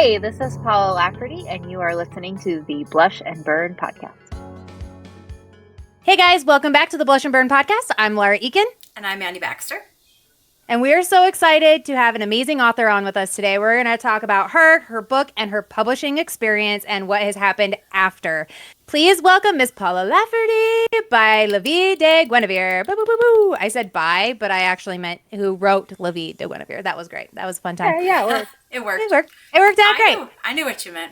Hey, this is Paula Lafferty, and you are listening to the Blush and Burn podcast. Hey guys, welcome back to the Blush and Burn podcast. I'm Laura Eakin. And I'm Mandy Baxter. And we are so excited to have an amazing author on with us today. We're going to talk about her book, and her publishing experience and what has happened after. Please welcome Miss Paula Lafferty by Vie De Guinevere. Boo, boo, boo, boo. I said bye, but I actually meant who wrote Vie De Guinevere. That was great. That was a fun time. Yeah, it worked. It worked. It worked out great. I knew what you meant.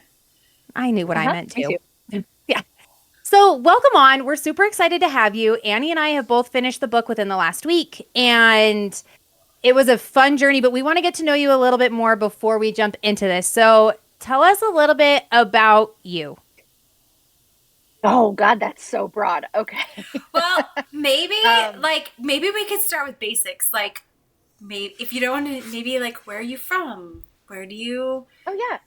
I knew what I meant too. Me too. Yeah. So welcome on. We're super excited to have you. Annie and I have both finished the book within the last week, and it was a fun journey, but we want to get to know you a little bit more before we jump into this. So tell us a little bit about you. Oh God, that's so broad. Okay. Well, maybe maybe we could start with basics. Like, maybe if you don't want to, maybe like, where are you from? Where do you? Oh yeah.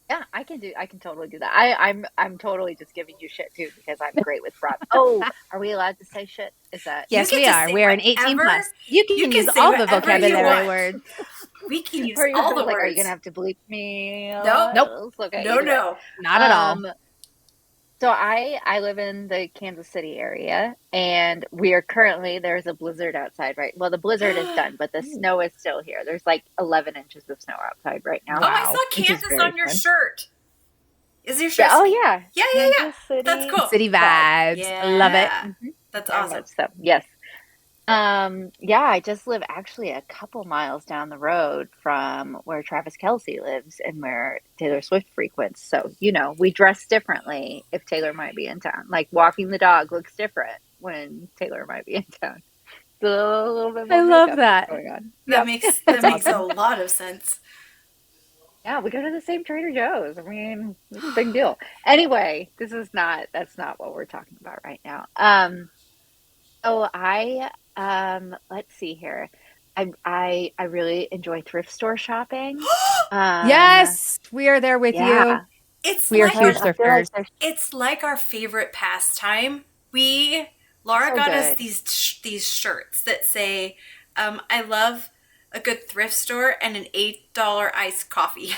Yeah, I can totally do that. I'm totally just giving you shit too because I'm great with broad. Oh, are we allowed to say shit? Is that? Yes, we are. We are an 18 plus. You can use all the vocabulary words. We can use all the words. Are you gonna have to bleep me? Nope. Okay, No. Not at all. So I live in the Kansas City area, and we are currently, there's a blizzard outside, right? Well, the blizzard is done, but the snow is still here. There's like 11 inches of snow outside right now. Oh, I saw Kansas on your shirt. Is your shirt? Yeah, oh yeah. Yeah. City. That's cool. City vibes. Yeah. I love it. That's awesome. So, yes. Yeah, I just live actually a couple miles down the road from where Travis Kelce lives and where Taylor Swift frequents. So, we dress differently if Taylor might be in town. Like walking the dog looks different when Taylor might be in town. So a little bit more I love that. going on. That makes a lot of sense. Yeah, we go to the same Trader Joe's. I mean, it's a big deal. Anyway, that's not what we're talking about right now. So let's see here. I really enjoy thrift store shopping. Yes, we are there with you. We are huge thrifters. It's like our favorite pastime. Laura got us these shirts that say, "I love a good thrift store and an $8 iced coffee."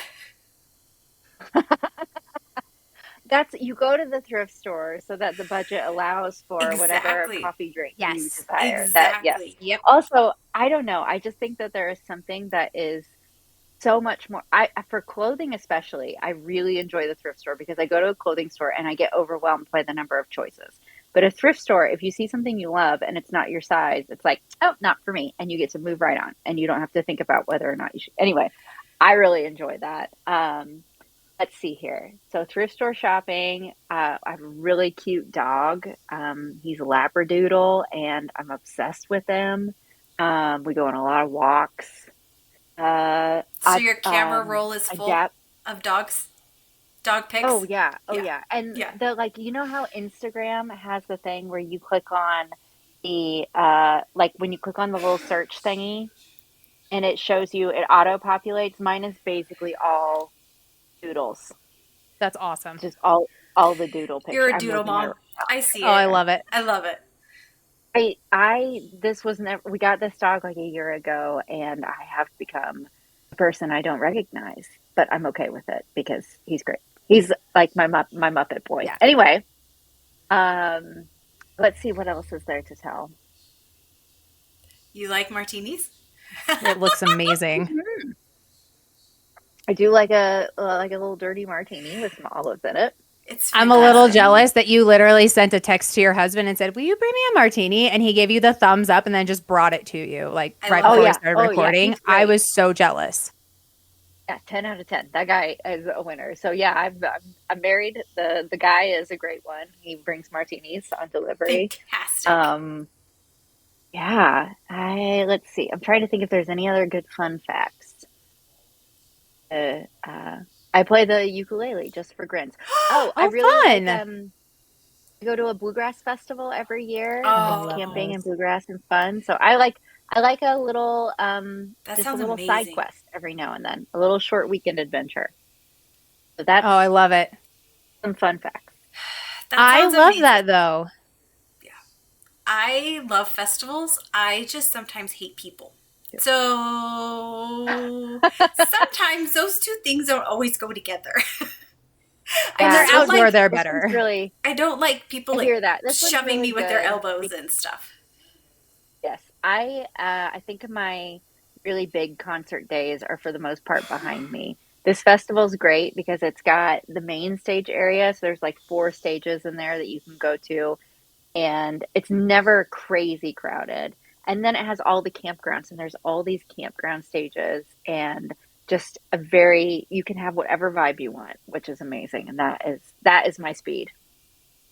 You go to the thrift store so that the budget allows for whatever coffee drink you desire. Exactly. Yep. Also, I don't know. I just think that there is something that is so much more. For clothing especially, I really enjoy the thrift store because I go to a clothing store and I get overwhelmed by the number of choices. But a thrift store, if you see something you love and it's not your size, it's like, oh, not for me. And you get to move right on and you don't have to think about whether or not you should. Anyway, I really enjoy that. Let's see here. So thrift store shopping. I have a really cute dog. He's a Labradoodle, and I'm obsessed with him. We go on a lot of walks. So your camera roll is full of dogs, dog pics. Oh yeah, And the how Instagram has the thing where you click on the when you click on the little search thingy, and it shows you, it auto populates. Mine is basically all doodles. That's awesome. Just all the doodle pictures. You're a doodle mom. I see it. Oh, I love it. I love it. We got this dog like a year ago, and I have become a person I don't recognize, but I'm okay with it because he's great. He's like my Muppet boy. Yeah. Anyway, let's see what else is there to tell. You like martinis? It looks amazing. Mm-hmm. I do like a little dirty martini with some olives in it. I'm a little jealous that you literally sent a text to your husband and said, "Will you bring me a martini?" And he gave you the thumbs up and then just brought it to you right before we started recording. Yeah, I was so jealous. Yeah, 10 out of 10. That guy is a winner. So yeah, I'm married. The guy is a great one. He brings martinis on delivery. Fantastic. Yeah. Let's see. I'm trying to think if there's any other good fun facts. I play the ukulele just for grins. I really fun. I go to a bluegrass festival every year. Oh, camping and bluegrass and fun. So I like a little that just a little amazing. side quest every now and then. A little short weekend adventure. So that's I love it. Some fun facts. I love that though. Yeah. I love festivals. I just sometimes hate people. So sometimes those two things don't always go together. And they're outdoor, they're better. Really, I don't like people I like hear that. This one's shoving really me with their good. elbows and stuff. Yes, I think of my really big concert days are for the most part behind me. This festival's great because it's got the main stage area, so there's like four stages in there that you can go to, and it's never crazy crowded. And then it has all the campgrounds, and there's all these campground stages, and just a very you can have whatever vibe you want, which is amazing, and that is my speed.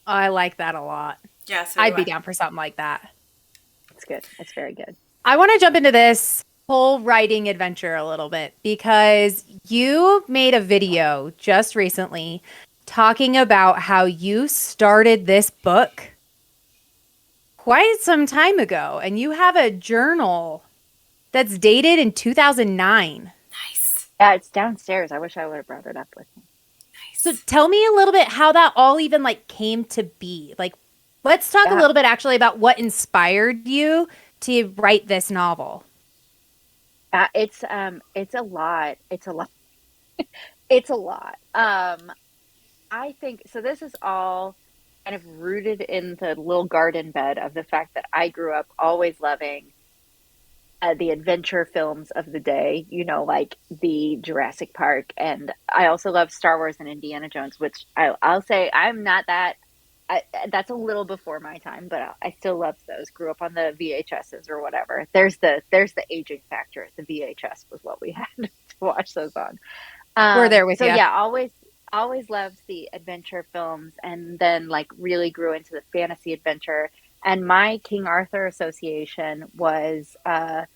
I like that a lot. Yeah, so I'd be down for something like that. It's good. It's very good. I want to jump into this whole writing adventure a little bit because you made a video just recently talking about how you started this book quite some time ago, and you have a journal that's dated in 2009. Nice. Yeah, it's downstairs. I wish I would have brought it up with me. Nice. So tell me a little bit how that all even like came to be. Like, let's talk a little bit actually about what inspired you to write this novel. It's a lot. It's a lot. It's a lot. I think so. This is all kind of rooted in the little garden bed of the fact that I grew up always loving the adventure films of the day, like the Jurassic Park. And I also love Star Wars and Indiana Jones, which I'll say I'm not that. That's a little before my time, but I still love those. Grew up on the VHSs or whatever. There's the aging factor. The VHS was what we had to watch those on. We're there with so you. yeah, always loved the adventure films, and then like really grew into the fantasy adventure. And my King Arthur association was the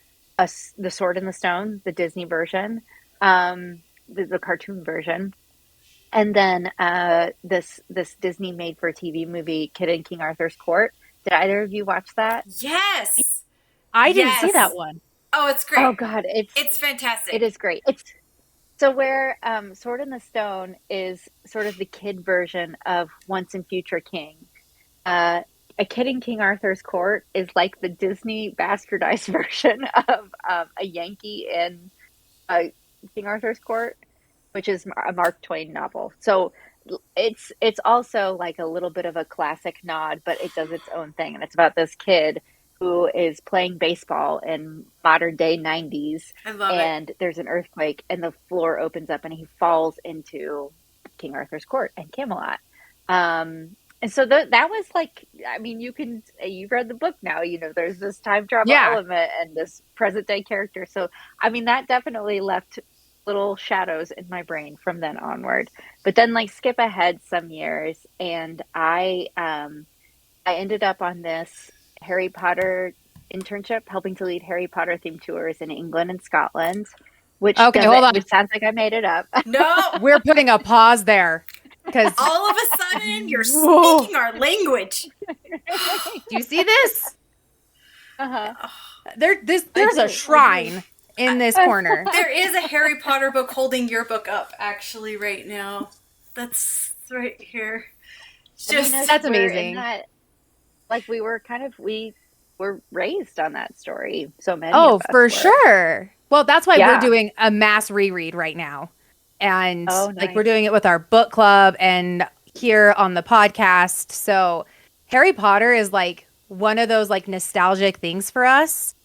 Sword in the Stone, the Disney version, the cartoon version, and then this Disney made for TV movie, Kid in King Arthur's Court. Did either of you watch that? Yes. I didn't see that one. Oh, it's great. Oh God, it's fantastic. It is great. It's so where Sword in the Stone is sort of the kid version of Once and Future King. A Kid in King Arthur's Court is like the Disney bastardized version of a Yankee in King Arthur's Court, which is a Mark Twain novel. So it's also like a little bit of a classic nod, but it does its own thing, and it's about this kid who is playing baseball in modern day 90s. I love it. And there's an earthquake, and the floor opens up, and he falls into King Arthur's Court and Camelot. And so that was like, I mean, you've read the book now, there's this time travel element and this present day character. So, I mean, that definitely left little shadows in my brain from then onward. But then like skip ahead some years, and I ended up on this Harry Potter internship, helping to lead Harry Potter themed tours in England and Scotland, which hold on. Which sounds like I made it up. No, we're putting a pause there. Because all of a sudden you're speaking our language. Do you see this? Uh-huh. There's a shrine in this corner. There is a Harry Potter book holding your book up actually right now. That's right here. That's amazing. We were raised on that story. So many. Oh, for sure. Well, that's why we're doing a mass reread right now. And nice. We're doing it with our book club and here on the podcast. So Harry Potter is like one of those like nostalgic things for us.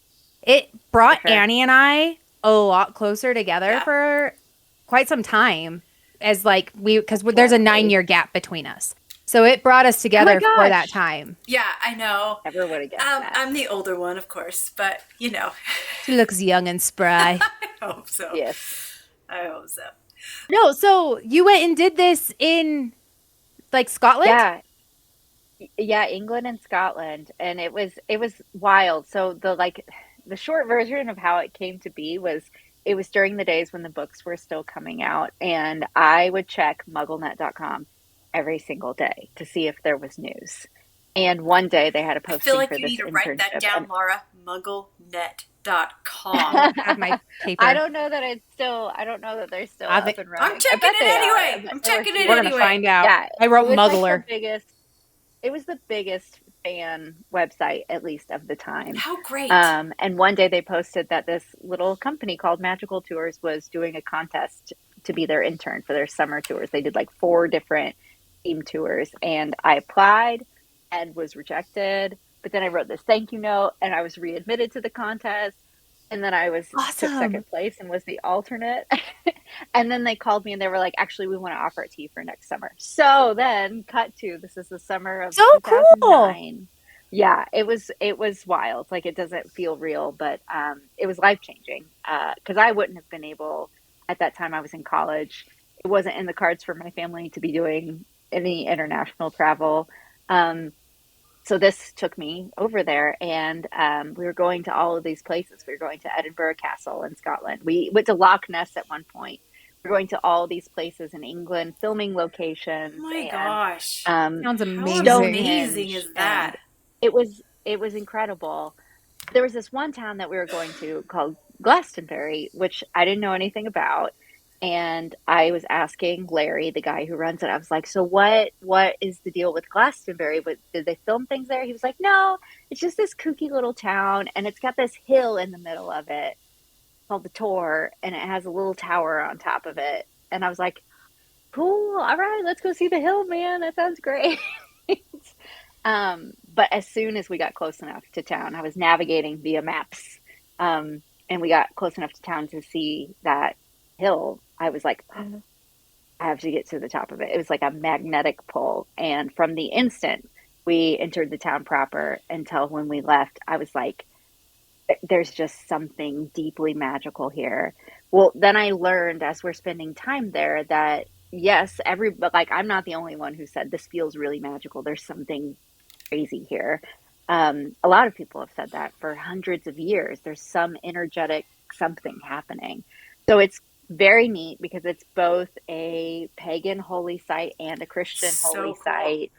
It brought Annie and I a lot closer together for quite some time, as because there's a 9-year gap between us. So it brought us together for that time. Yeah, I know. Never would have guessed that. I'm the older one, of course, but She looks young and spry. I hope so. Yes. I hope so. No, so you went and did this in Scotland? Yeah, England and Scotland, and it was wild. So the short version of how it came to be was it was during the days when the books were still coming out, and I would check mugglenet.com every single day to see if there was news. And one day they had a posting. I feel like for you this need to write that down, Laura. MuggleNet.com. I have my paper. I don't know that they're still up and running. I'm checking it anyway. We're gonna find out. Yeah, I wrote Muggler. It was the biggest fan website, at least of the time. How great. And one day they posted that this little company called Magical Tours was doing a contest to be their intern for their summer tours. They did like 4 different theme tours, and I applied and was rejected. But then I wrote this thank you note, and I was readmitted to the contest. And then I was took Awesome. second place and was the alternate. And then they called me and they were like, actually, we want to offer it to you for next summer. So then cut to this is the summer of So cool. 2009. Yeah, it was wild. Like it doesn't feel real, but it was life changing. Because I wouldn't have been able at that time. I was in college. It wasn't in the cards for my family to be doing any international travel. Um, so this took me over there, and we were going to all of these places. We were going to Edinburgh Castle in Scotland. We went to Loch Ness at one point. We were going to all these places in England, filming Oh locations, my and gosh. Sounds How amazing. amazing Stonehenge, is and that? it was incredible. There was this one town that we were going to called Glastonbury, which I didn't know anything about. And I was asking Larry, the guy who runs it, I was like, so what is the deal with Glastonbury? But did they film things there? He was like, no, it's just this kooky little town, and it's got this hill in the middle of it called the Tor, and it has a little tower on top of it. And I was like, cool, all right, let's go see the hill, man. That sounds great. But as soon as we got close enough to town, I was navigating via maps, and we got close enough to town to see that hill. I was like, oh, I have to get to the top of it. It was like a magnetic pull. And from the instant we entered the town proper until when we left, I was like, there's just something deeply magical here. Well, then I learned as we're spending time there that yes, but like I'm not the only one who said this feels really magical. There's something crazy here. A lot of people have said that for hundreds of years. There's some energetic something happening. So it's very neat because it's both a pagan holy site and a Christian holy So cool. site.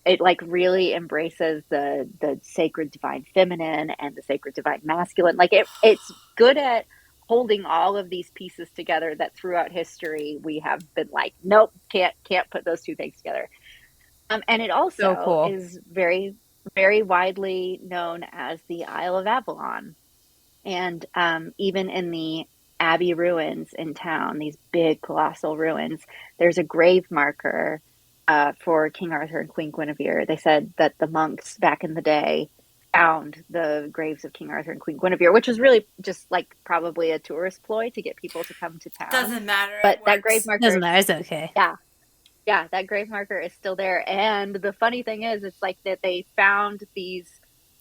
It like really embraces the sacred divine feminine and the sacred divine masculine. Like it's good at holding all of these pieces together that throughout history we have been like, nope, can't put those two things together. And it So also cool. is very, very widely known as the Isle of Avalon. And even in the Abbey ruins in town, these big colossal ruins, there's a grave marker for King Arthur and Queen Guinevere. They said that the monks back in the day found the graves of King Arthur and Queen Guinevere, which was really just like probably a tourist ploy to get people to come to town. Doesn't matter. But It that grave works. Doesn't marker, matter. It's okay. yeah, yeah, that grave marker is still there. And the funny thing is, it's like that they found these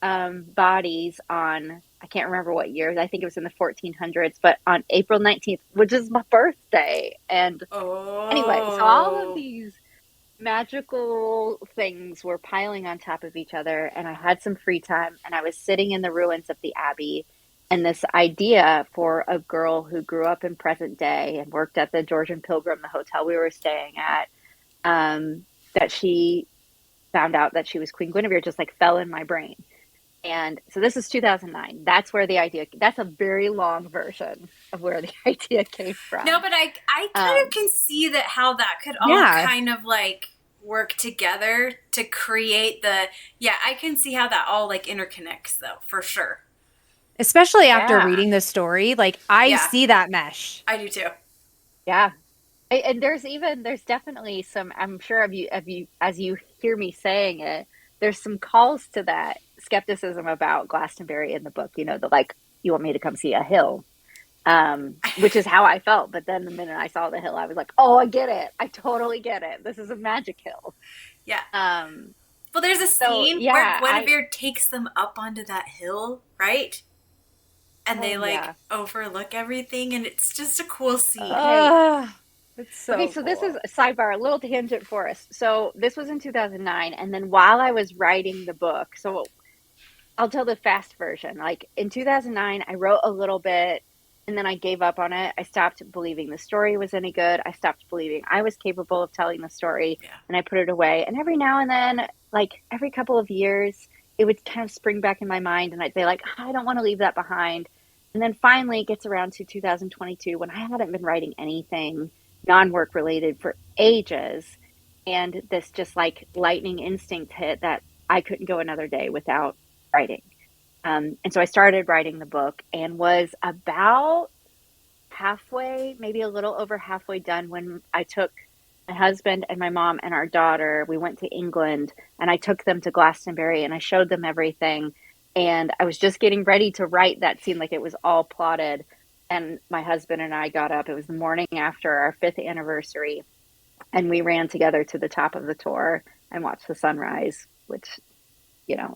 bodies on, I can't remember what years, I think it was in the 1400s, but on April 19th, which is my birthday. And anyway, so all of Oh. these magical things were piling on top of each other. And I had some free time, and I was sitting in the ruins of the Abbey. And this idea for a girl who grew up in present day and worked at the Georgian Pilgrim, the hotel we were staying at, that she found out that she was Queen Guinevere just like fell in my brain. And so this is 2009. That's where the idea, that's a very long version of where the idea came No, from. but I kind of Um, can see that how that could all Yeah. kind of like work together to create the, yeah, I can see how that all like interconnects though, for sure. Especially after yeah, reading the story, like I Yeah, see that mesh. I do too. yeah. And there's definitely some, I'm sure as you hear me saying it, there's some calls to that skepticism about Glastonbury in the book, the like, you want me to come see a hill, which is how I felt. But then the minute I saw the hill, I was like, oh, I get it. I totally get it. This is a magic hill. Yeah. Um, Well, there's a so scene where yeah, Guinevere takes them up onto that hill, right? And they oh like yeah. overlook everything, and it's just a cool scene. Okay. Oh, it's Okay, so so this is cool. a sidebar, a little tangent for us. So this was in 2009, and then while I was writing the book, so I'll tell the fast version. Like in 2009, I wrote a little bit and then I gave up on it. I stopped believing the story was any good. I stopped believing I was capable of telling the story, Yeah. and I put it away. And every now and then, like every couple of years, it would kind of spring back in my mind and I'd say like, I don't want to leave that behind. And then finally it gets around to 2022 when I hadn't been writing anything non-work related for ages. And this just like lightning instinct hit that I couldn't go another day without writing. And so I started writing the book and was about halfway, maybe a little over halfway done when I took my husband and my mom and our daughter. We went to England and I took them to Glastonbury and I showed them everything. And I was just getting ready to write that scene, like it was all plotted. And my husband and I got up. It was the morning after our fifth anniversary. And we ran together to the top of the tour and watched the sunrise, which,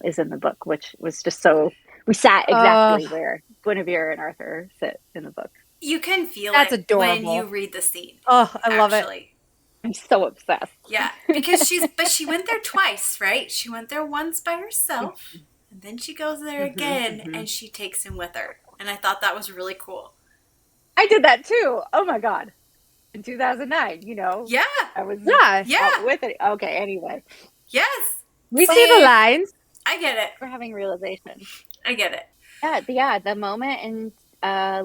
is in the book, which was just so, we sat exactly where Guinevere and Arthur sit in the book. You can feel That's it adorable. when you read the scene. Oh, I love it. I'm so obsessed. Yeah, because she went there twice, right? She went there once by herself, and then she goes there again, and she takes him with her. And I thought that was really cool. I did that too. Oh my God. In 2009, Yeah. I was Yeah. with it. Okay, anyway. Yes. We see the lines. I get it. We're having realizations. I get it. Yeah, the moment in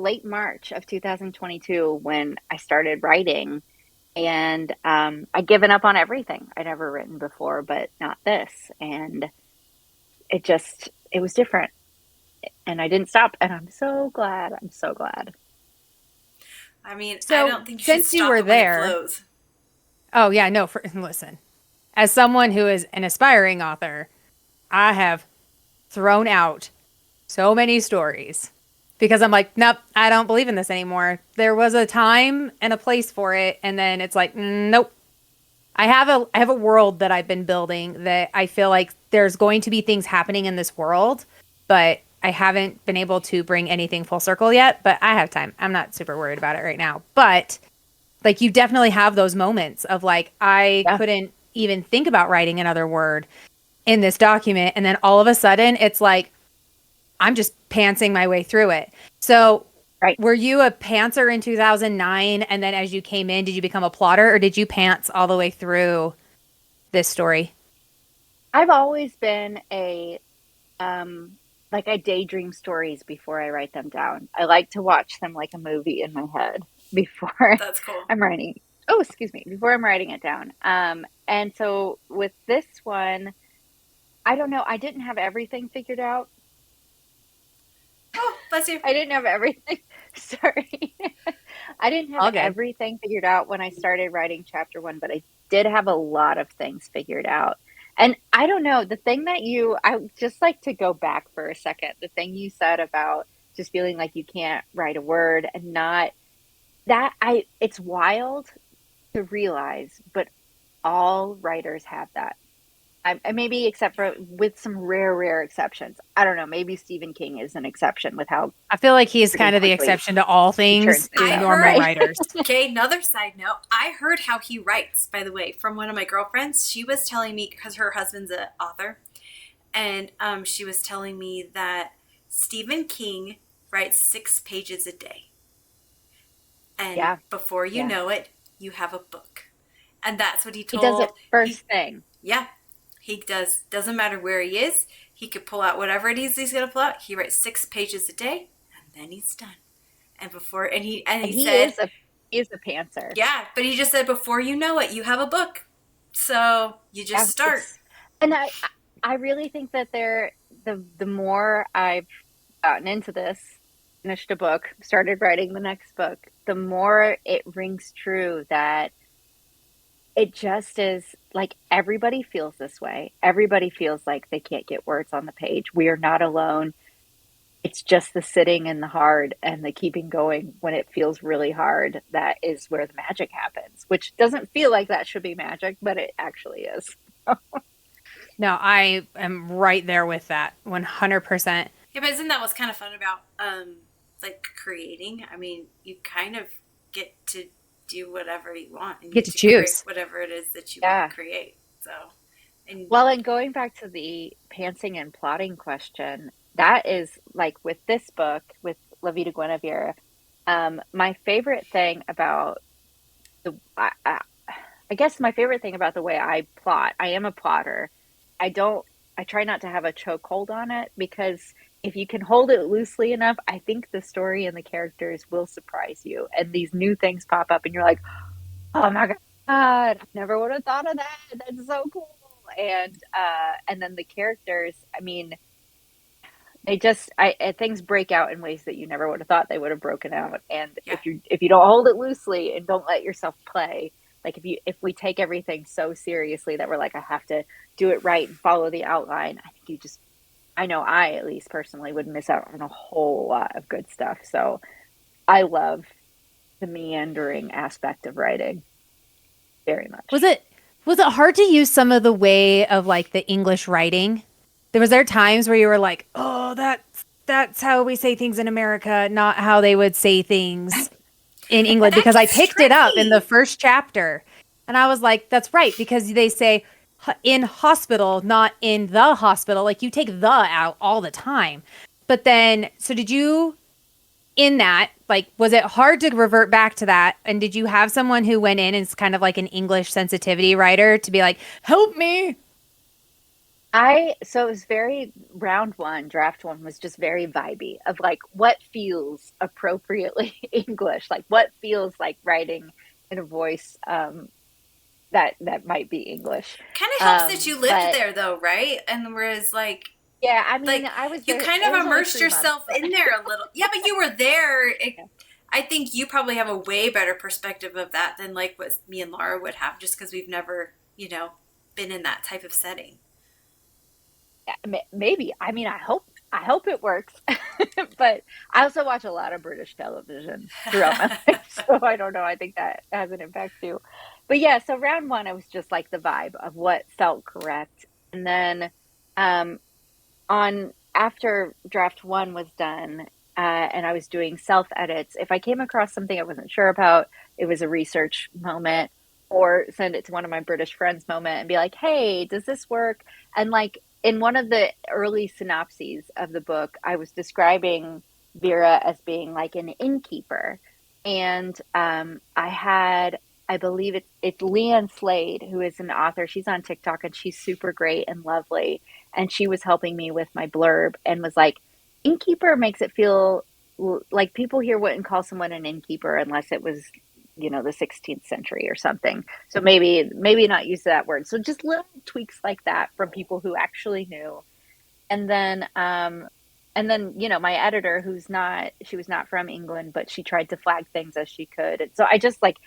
late March of 2022 when I started writing, and I'd given up on everything I'd ever written before, but not this. And it was different. And I didn't stop. And I'm so glad. I'm so glad. I mean, So, I don't think you should since you stop were it when it there- flows. Oh, yeah, no, listen. As someone who is an aspiring author, I have thrown out so many stories because I'm like, nope, I don't believe in this anymore. There was a time and a place for it, and then it's like, nope. I have a world that I've been building that I feel like there's going to be things happening in this world, but I haven't been able to bring anything full circle yet, but I have time. I'm not super worried about it right now. But like you definitely have those moments of like, I couldn't even think about writing another word in this document. And then all of a sudden it's like, I'm just pantsing my way through it. So were you a pantser in 2009? And then as you came in, did you become a plotter or did you pants all the way through this story? I've always been I daydream stories before I write them down. I like to watch them like a movie in my head before That's cool. I'm writing. Oh, excuse me, before I'm writing it down. And so with this one, I don't know. I didn't have everything figured out. Oh, bless you. I didn't have everything. Sorry. I didn't have everything figured out when I started writing chapter 1, but I did have a lot of things figured out. And I don't know, the thing that I would just like to go back for a second. The thing you said about just feeling like you can't write a word and not that it's wild to realize, but all writers have that. I maybe except for with some rare exceptions. I don't know. Maybe Stephen King is an exception with how I feel like he's kind of the exception to all things to normal writers. Okay, another side note. I heard how he writes, by the way, from one of my girlfriends. She was telling me, because her husband's an author, and she was telling me that Stephen King writes 6 pages a day. And before you know it, you have a book. And that's what he told. He does it first thing. Yeah. He doesn't matter where he is. He could pull out whatever it is he's going to pull out. He writes 6 pages a day, and then he's done. And he said, he is a pantser. Yeah, but he just said, before you know it, you have a book. So you just start. And I really think that the more I've gotten into this, finished a book, started writing the next book, the more it rings true that it just is like everybody feels this way. Everybody feels like they can't get words on the page. We are not alone. It's just the sitting and the hard and the keeping going when it feels really hard. That is where the magic happens, which doesn't feel like that should be magic, but it actually is. No, I am right there with that 100%. Yeah, but isn't that what's kind of fun about like creating? I mean, you kind of get to do whatever you want and you get to choose whatever it is that you want to create. So, and going back to the pantsing and plotting question, that is like with this book, with Vie De Guinevere, my favorite thing about I guess my favorite thing about the way I plot, I am a plotter. I try not to have a chokehold on it because if you can hold it loosely enough, I think the story and the characters will surprise you. And these new things pop up and you're like, oh my God, I never would have thought of that. That's so cool. and then the characters, I mean, things break out in ways that you never would have thought they would have broken out. And Yeah. if you don't hold it loosely and don't let yourself play, like if we take everything so seriously that we're like, I have to do it right and follow the outline, I think I know I, at least personally, would miss out on a whole lot of good stuff. So I love the meandering aspect of writing very much. Was it hard to use some of the way of like the English writing? There times where you were like, "Oh, that's how we say things in America, not how they would say things in England," because I That's picked it up in the tricky. first chapter. And I was like, "That's right," because they say in hospital, not in the hospital. Like you take the out all the time. But then, so did you in that, like, was it hard to revert back to that? And did you have someone who went in and is kind of like an English sensitivity writer to be like, help me? So it was very round one, draft one was just very vibey of like what feels appropriately English, like what feels like writing in a voice that might be English. Kind of helps that you lived But there though, right? And whereas yeah, I mean, like I was you there. kind It of was only immersed 3 months, yourself but in there a little. Yeah, but you were there. yeah. I think you probably have a way better perspective of that than like what me and Laura would have, just because we've never, been in that type of setting. Maybe. I mean, I hope it works. But I also watch a lot of British television throughout my life, so I don't know. I think that has an impact too. But yeah, so round one, I was just like the vibe of what felt correct, and then um, on after draft one was done, and I was doing self edits. If I came across something I wasn't sure about, it was a research moment, or send it to one of my British friends moment and be like, "Hey, does this work?" And like in one of the early synopses of the book, I was describing Vera as being like an innkeeper, and I believe it's Leanne Slade, who is an author. She's on TikTok and she's super great and lovely, and she was helping me with my blurb and was like, innkeeper makes it feel like people here wouldn't call someone an innkeeper unless it was, the 16th century or something. So maybe not use that word. So just little tweaks like that from people who actually knew. And then my editor, she was not from England, but she tried to flag things as she could. And so I just like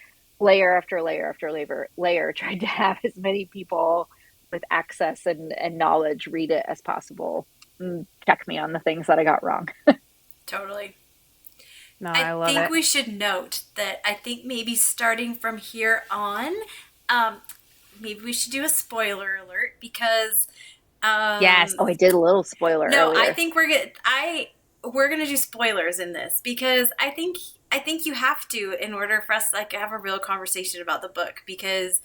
layer after layer after layer tried to have as many people with access and knowledge read it as possible. Check me on the things that I got wrong. Totally. No, I I love think it. we should note that I think maybe starting from here on, maybe we should do a spoiler alert because Yes. Oh, I did a little spoiler no, I earlier. think we're gonna do spoilers in this because I think you have to in order for us to like have a real conversation about the book because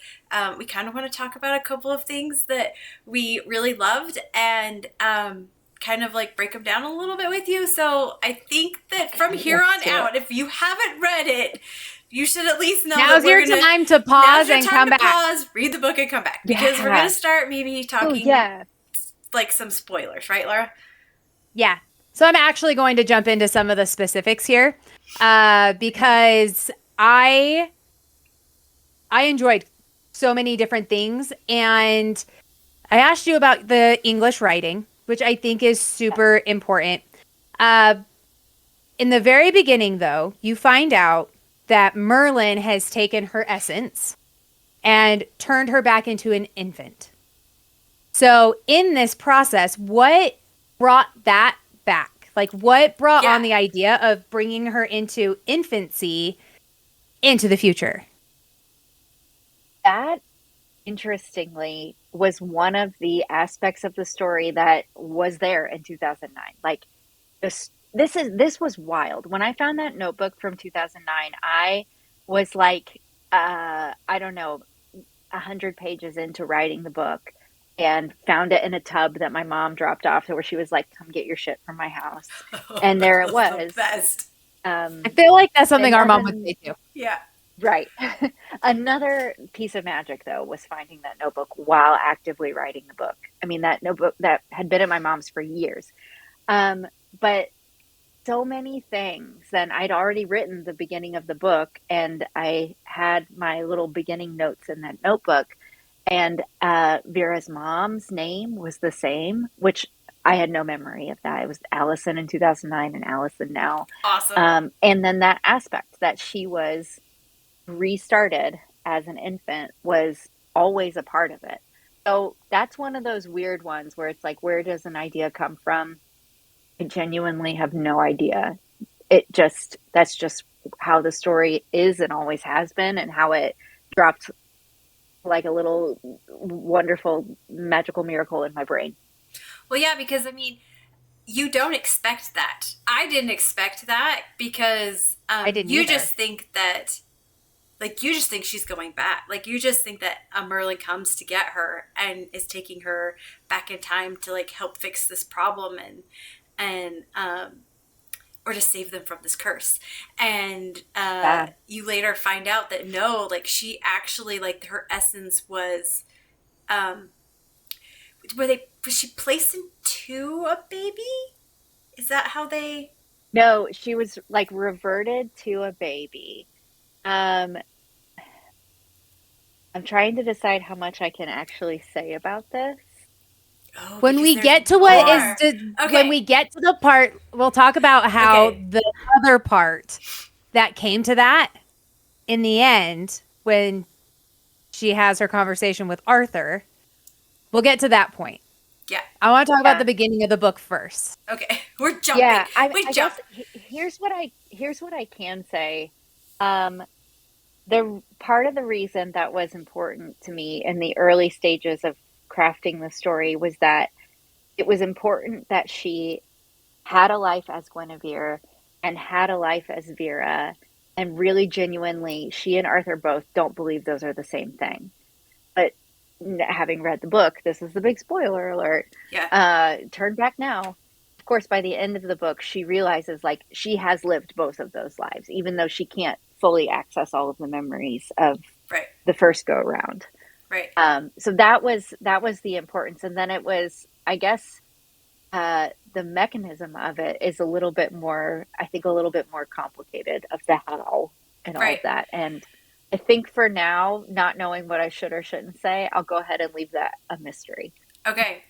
we kind of want to talk about a couple of things that we really loved and kind of like break them down a little bit with you. So I think that from Okay, here let's on do it. out, if you haven't read it, you should at least know that Now's your time to pause now's your and time come to back. pause, read the book, and come back because we're gonna Yeah. start maybe Oh, talking yeah. like some spoilers, right, Laura? Yeah. So I'm actually going to jump into some of the specifics here because I enjoyed so many different things. And I asked you about the English writing, which I think is Yeah. super important. Uh, in the very beginning, though, you find out that Merlin has taken her essence and turned her back into an infant. So, in this process, what brought that back? Like, what brought on Yeah. the idea of bringing her into infancy into the future? That, interestingly, was one of the aspects of the story that was there in 2009. Like this was wild. When I found that notebook from 2009, I was like, I don't know, 100 pages into writing the book and found it in a tub that my mom dropped off where she was like, come get your shit from my house. Oh, And there it that's the was. best. I Um, feel like that's something our mom would another say too. Yeah. Right. Another piece of magic, though, was finding that notebook while actively writing the book. I mean, that notebook that had been in my mom's for years. Um, but so many things. Then I'd already written the beginning of the book, and I had my little beginning notes in that notebook. And Vera's mom's name was the same, which I had no memory of that. It was Allison in 2009 and Allison now. Awesome. And then that aspect that she was restarted as an infant was always a part of it. So that's one of those weird ones where it's like, where does an idea come from? I genuinely have no idea. That's just how the story is and always has been, and how it dropped like a little wonderful magical miracle in my brain. Well, yeah, because I mean, you don't expect that. I didn't expect that because I didn't you either. just think that, like, you just think she's going back. Like, you just think that a Merlin comes to get her and is taking her back in time to like help fix this problem and or to save them from this curse. And Yeah. you later find out that no, like she actually, like, her essence was um was she placed into a baby? Is that how they? No, she was like reverted to a baby. Um, I'm trying to decide how much I can actually say about this. Oh, When because we there's get to what is more. when Okay. we get to the part, we'll talk about how Okay. the other part that came to that in the end when she has her conversation with Arthur. We'll get to that point. Yeah. I want to talk about Yeah. the beginning of the book first. Okay. We're jumping. Yeah, I, We I jump. guess here's what I can say. Um, the part of the reason that was important to me in the early stages of crafting the story was that it was important that she had a life as Guinevere and had a life as Vera, and really genuinely, she and Arthur both don't believe those are the same thing. But having read the book, this is the big spoiler alert. Yeah. Turn back now. Of course, by the end of the book, she realizes like she has lived both of those lives, even though she can't fully access all of the memories of Right. the first go around. Right. So that was the importance, and then it was, I guess, the mechanism of it is a little bit more, I think, a little bit more complicated of the how and all of Right. that. And I think for now, not knowing what I should or shouldn't say, I'll go ahead and leave that a mystery. Okay.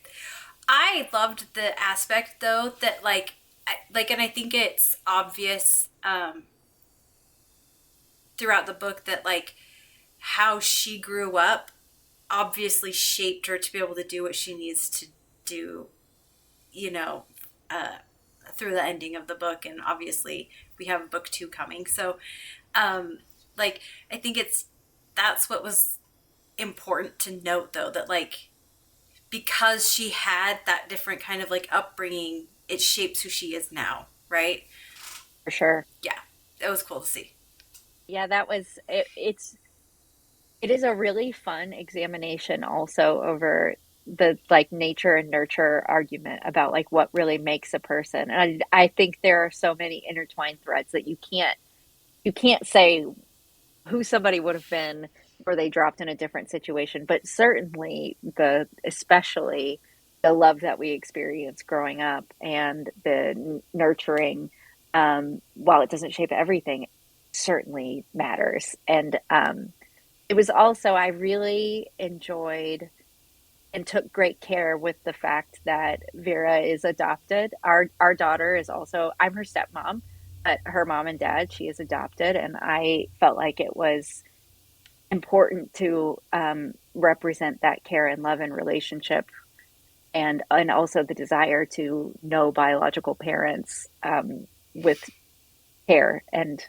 I loved the aspect though that and I think it's obvious throughout the book that like how she grew up obviously shaped her to be able to do what she needs to do, you know, uh, through the ending of the book. And obviously we have a book 2 coming. So, like, I think that's what was important to note though, that like, because she had that different kind of like upbringing, it shapes who she is now. Right. For sure. Yeah. That was cool to see. Yeah, that was it. It is a really fun examination also over the like nature and nurture argument about like what really makes a person. And I think there are so many intertwined threads that you can't say who somebody would have been were they dropped in a different situation, but certainly especially the love that we experience growing up and the nurturing, while it doesn't shape everything, certainly matters. And it was also, I really enjoyed and took great care with the fact that Vera is adopted. Our daughter is also, I'm her stepmom, but her mom and dad, she is adopted, and I felt like it was important to represent that care and love and relationship, and also the desire to know biological parents, with care and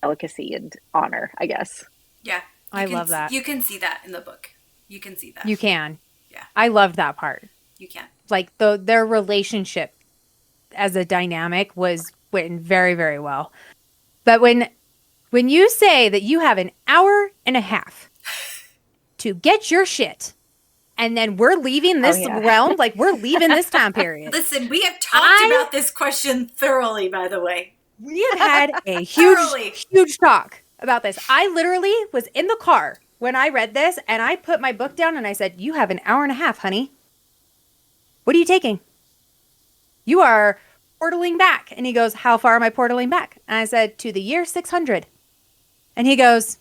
delicacy and honor, I guess. Yeah. I love that. You can see that in the book. You can see that. You can. Yeah. I loved that part. You can. Like their relationship as a dynamic went very, very well. But when you say that you have an hour and a half to get your shit, and then we're leaving Oh this yeah. realm, like we're leaving this time period. Listen, we have talked about this question thoroughly, by the way. We have had a Thoroughly. huge talk about this. I literally was in the car when I read this, and I put my book down and I said, "You have an hour and a half, honey. What are you taking? You are portaling back." And he goes, "How far am I portaling back?" And I said, "To the year 600. And he goes,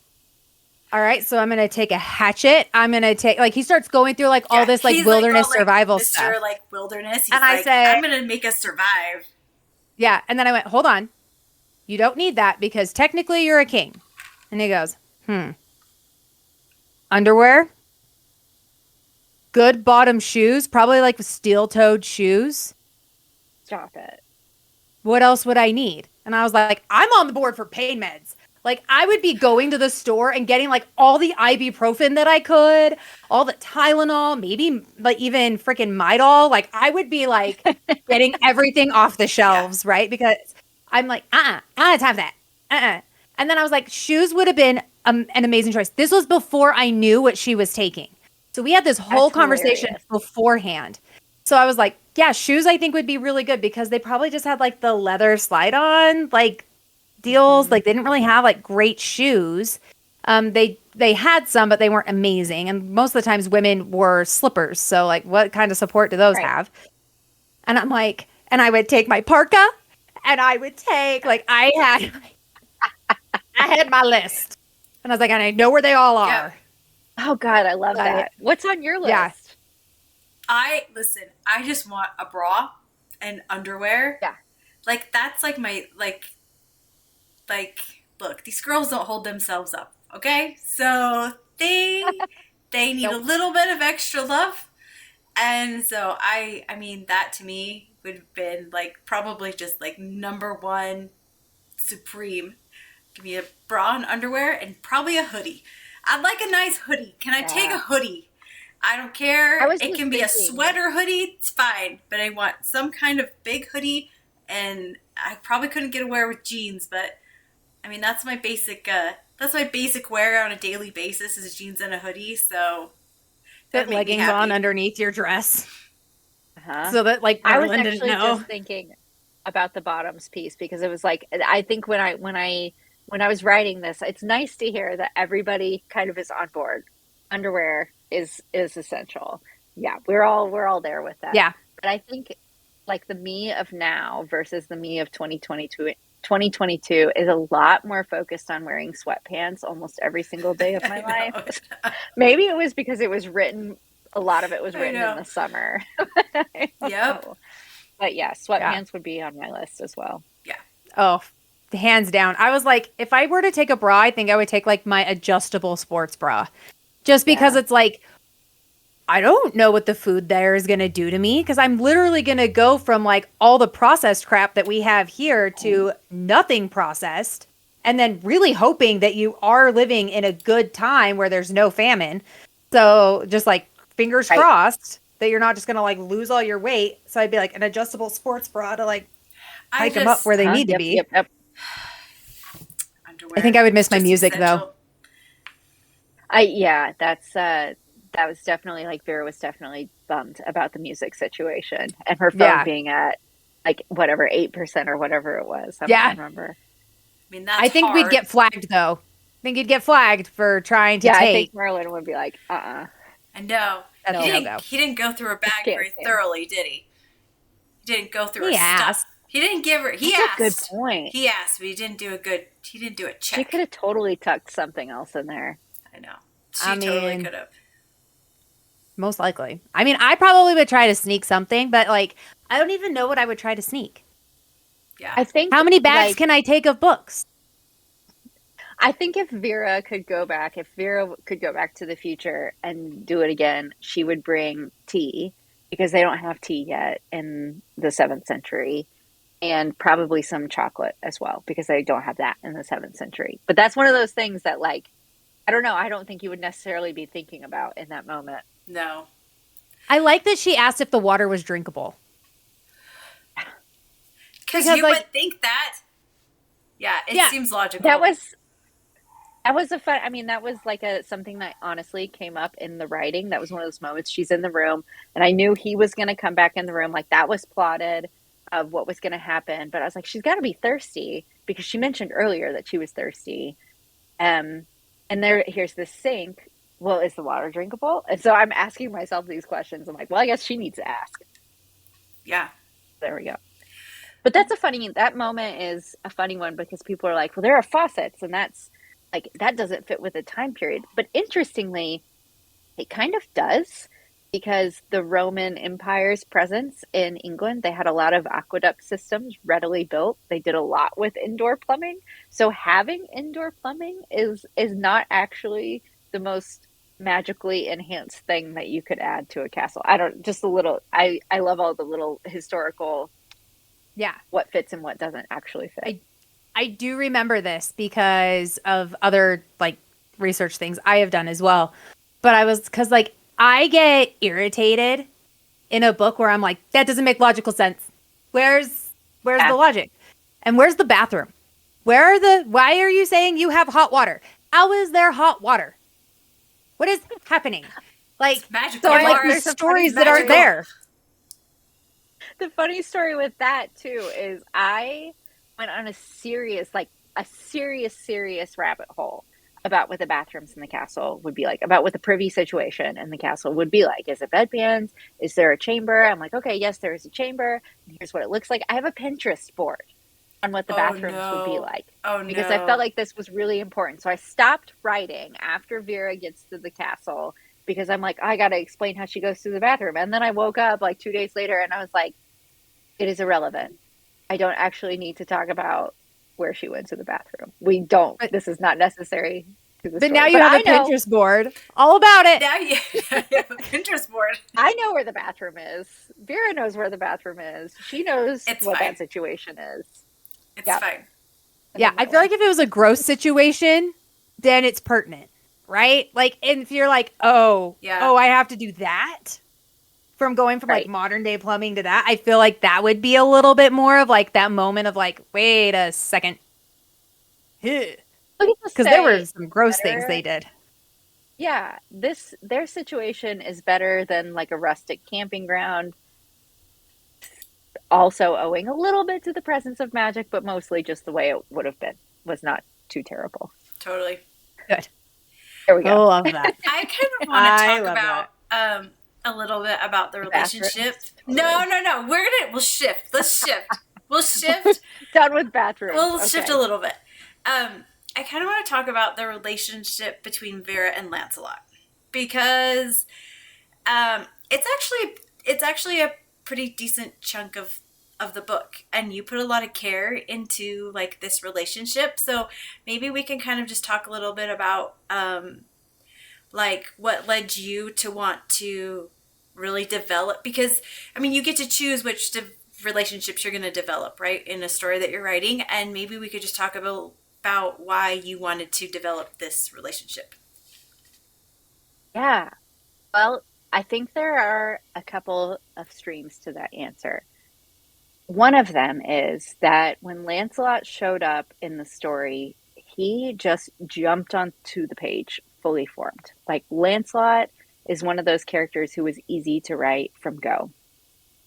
all right, so I'm going to take a hatchet. I'm going to take, like, he starts going through, like, all this, like, he's wilderness all, like, survival Mr. stuff. like wilderness. He's And I like, say, I'm going to make us survive. yeah. And then I went, hold on. You don't need that because technically you're a king. And he goes, underwear, good bottom shoes, probably like steel-toed shoes. Stop it. What else would I need? And I was like, I'm on the board for pain meds. Like, I would be going to the store and getting like all the ibuprofen that I could, all the Tylenol, maybe like even freaking Midol. Like, I would be like getting everything off the shelves, right? Because I'm like, I don't have that. And then I was like, shoes would have been an amazing choice. This was before I knew what she was taking. So we had this whole conversation beforehand. So I was like, yeah, shoes I think would be really good because they probably just had like the leather slide on like deals. Like they didn't really have like great shoes. They had some, but they weren't amazing. And most of the times women wore slippers. So like what kind of support do those have? And I'm like, and I would take my parka and I would take like I had my list. And I was like, and I know where they all are. Yeah. Oh God, I love that. What's on your list? Yeah. I just want a bra and underwear. Yeah. Like that's like my like look, these girls don't hold themselves up, okay? So they need a little bit of extra love. And so I mean that to me would have been like probably just like number one supreme. Give me a bra and underwear and probably a hoodie. I'd like a nice hoodie. Can I take a hoodie? I don't care. It can be a sweater hoodie. It's fine. But I want some kind of big hoodie. And I probably couldn't get away with jeans. But, I mean, that's my basic wear on a daily basis is jeans and a hoodie. So, put leggings on underneath your dress. So that, like, I was Marilyn actually didn't know. just thinking about the bottoms piece because it was like, I think when I was writing this, it's nice to hear that everybody kind of is on board. Underwear is essential. Yeah, we're all there with that. Yeah. But I think like the me of now versus the me of 2022 is a lot more focused on wearing sweatpants almost every single day of my life. Maybe it was because it was written, a lot of it was written in the summer. Yep. But yeah, sweatpants would be on my list as well. Yeah. Oh, hands down. I was like, if I were to take a bra, I think I would take like my adjustable sports bra. Just because it's like, I don't know what the food there is going to do to me because I'm literally going to go from like all the processed crap that we have here to nothing processed. And then really hoping that you are living in a good time where there's no famine. So just like fingers crossed that you're not just going to like lose all your weight. So I'd be like an adjustable sports bra to like hike them up where they need to be. Yep. Underwear. I think I would miss my music though. That was definitely like Vera was definitely bummed about the music situation and her phone being at like whatever 8% or whatever it was. I don't remember. I mean, that's I think we'd get flagged though. I think you'd get flagged for trying to take. I think Marilyn would be like, I know. He didn't go through her bag very thoroughly, did he? He didn't go through her stuff. He didn't give her. He asked. That's a good point. He asked, but he didn't do a check. She could have totally tucked something else in there. I know. She totally could have. Most likely. I mean, I probably would try to sneak something, but like, I don't even know what I would try to sneak. Yeah. I think. How many bags can I take of books? I think if Vera could go back to the future and do it again, she would bring tea because they don't have tea yet in the 7th century, and probably some chocolate as well because they don't have that in the 7th century. But that's one of those things that like, I don't know. I don't think you would necessarily be thinking about in that moment. No. I like that she asked if the water was drinkable. Because you would think that. Yeah, it seems logical. That was a fun. I mean, that was like something that honestly came up in the writing. That was one of those moments. She's in the room, and I knew he was going to come back in the room. Like that was plotted of what was going to happen. But I was like, she's got to be thirsty because she mentioned earlier that she was thirsty. And here's this sink. Well, is the water drinkable? And so I'm asking myself these questions. I'm like, well, I guess she needs to ask. Yeah. There we go. But that moment is a funny one because people are like, well, there are faucets and that's like that doesn't fit with the time period. But interestingly, it kind of does because the Roman Empire's presence in England, they had a lot of aqueduct systems readily built. They did a lot with indoor plumbing. So having indoor plumbing is not actually the most magically enhanced thing that you could add to a castle. I don't just a little I love all the little historical Yeah. what fits and what doesn't actually fit. I do remember this because of other like research things I have done as well. But I was because like I get irritated in a book where I'm like, that doesn't make logical sense. Where's the Yeah. logic? And where's the bathroom? Why are you saying you have hot water? How is there hot water? What is happening? Like, It's magical. So, like Mars. these There's stories funny that aren't magical. there. The funny story with that too is I went on a serious rabbit hole about what the bathrooms in the castle would be like, about what the privy situation in the castle would be like. Is it bedpans? Is there a chamber? I'm like, okay, yes, there is a chamber. Here's what it looks like. I have a Pinterest board on what the Oh bathrooms would be no. like Oh because I felt no. like this was really important. So I stopped writing after Vera gets to the castle because I'm like, I got to explain how she goes to the bathroom. And then I woke up like 2 days later and I was like, it is irrelevant. I don't actually need to talk about where she went to the bathroom. We don't. But This is not necessary to the but now story. you But have a I know, Pinterest board all about it. Now you have a Pinterest board. I know where the bathroom is. Vera knows where the bathroom is. She knows It's what fine. that situation is. It's Yeah, fine. I Yeah, know I my feel way. like if it was a gross situation, then it's pertinent, right? Like, and if you're like, Yeah. I have to do that from going from like Right. modern day plumbing to that, I feel like that would be a little bit more of like that moment of like, wait a second, because Look at just there were say some gross things better. they did. Yeah, this their situation is better than like a rustic camping ground. Also owing a little bit to the presence of magic, but mostly just the way it would have been was not too terrible. Totally. Good. There we I go. love that. I kind of want to I talk love about that. a little bit about the The relationship. bathrooms, No, totally. no, no. We'll shift. Let's shift. We'll shift. Done with bathrooms. We'll shift a Okay. little bit. I kind of want to talk about the relationship between Vera and Lancelot because it's actually a pretty decent chunk of the book, and you put a lot of care into like this relationship. So maybe we can kind of just talk a little bit about like what led you to want to really develop, because I mean you get to choose which relationships you're going to develop, right, in a story that you're writing, and maybe we could just talk about why you wanted to develop this relationship. Yeah. Well, I think there are a couple of streams to that answer. One of them is that when Lancelot showed up in the story, he just jumped onto the page fully formed. Like Lancelot is one of those characters who was easy to write from go,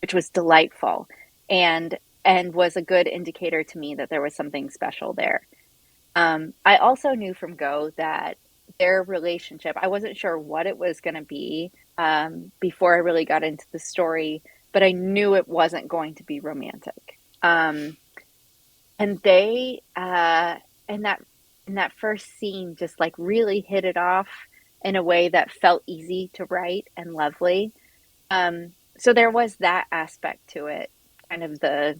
which was delightful and was a good indicator to me that there was something special there. I also knew from Go that their relationship, I wasn't sure what it was going to be before I really got into the story, but I knew it wasn't going to be romantic. And they, in that in that first scene, just like really hit it off in a way that felt easy to write and lovely. So there was that aspect to it, kind of the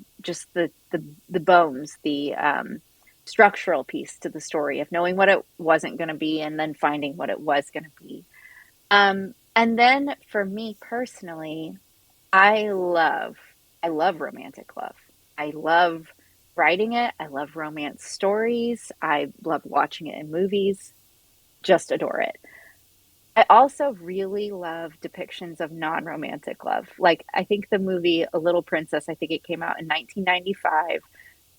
bones, the structural piece to the story of knowing what it wasn't going to be and then finding what it was going to be. And then for me personally, I love I love romantic love. I love writing it. I love romance stories. I love watching it in movies. Just adore it. I also really love depictions of non-romantic love. Like I think the movie A Little Princess, I think it came out in 1995.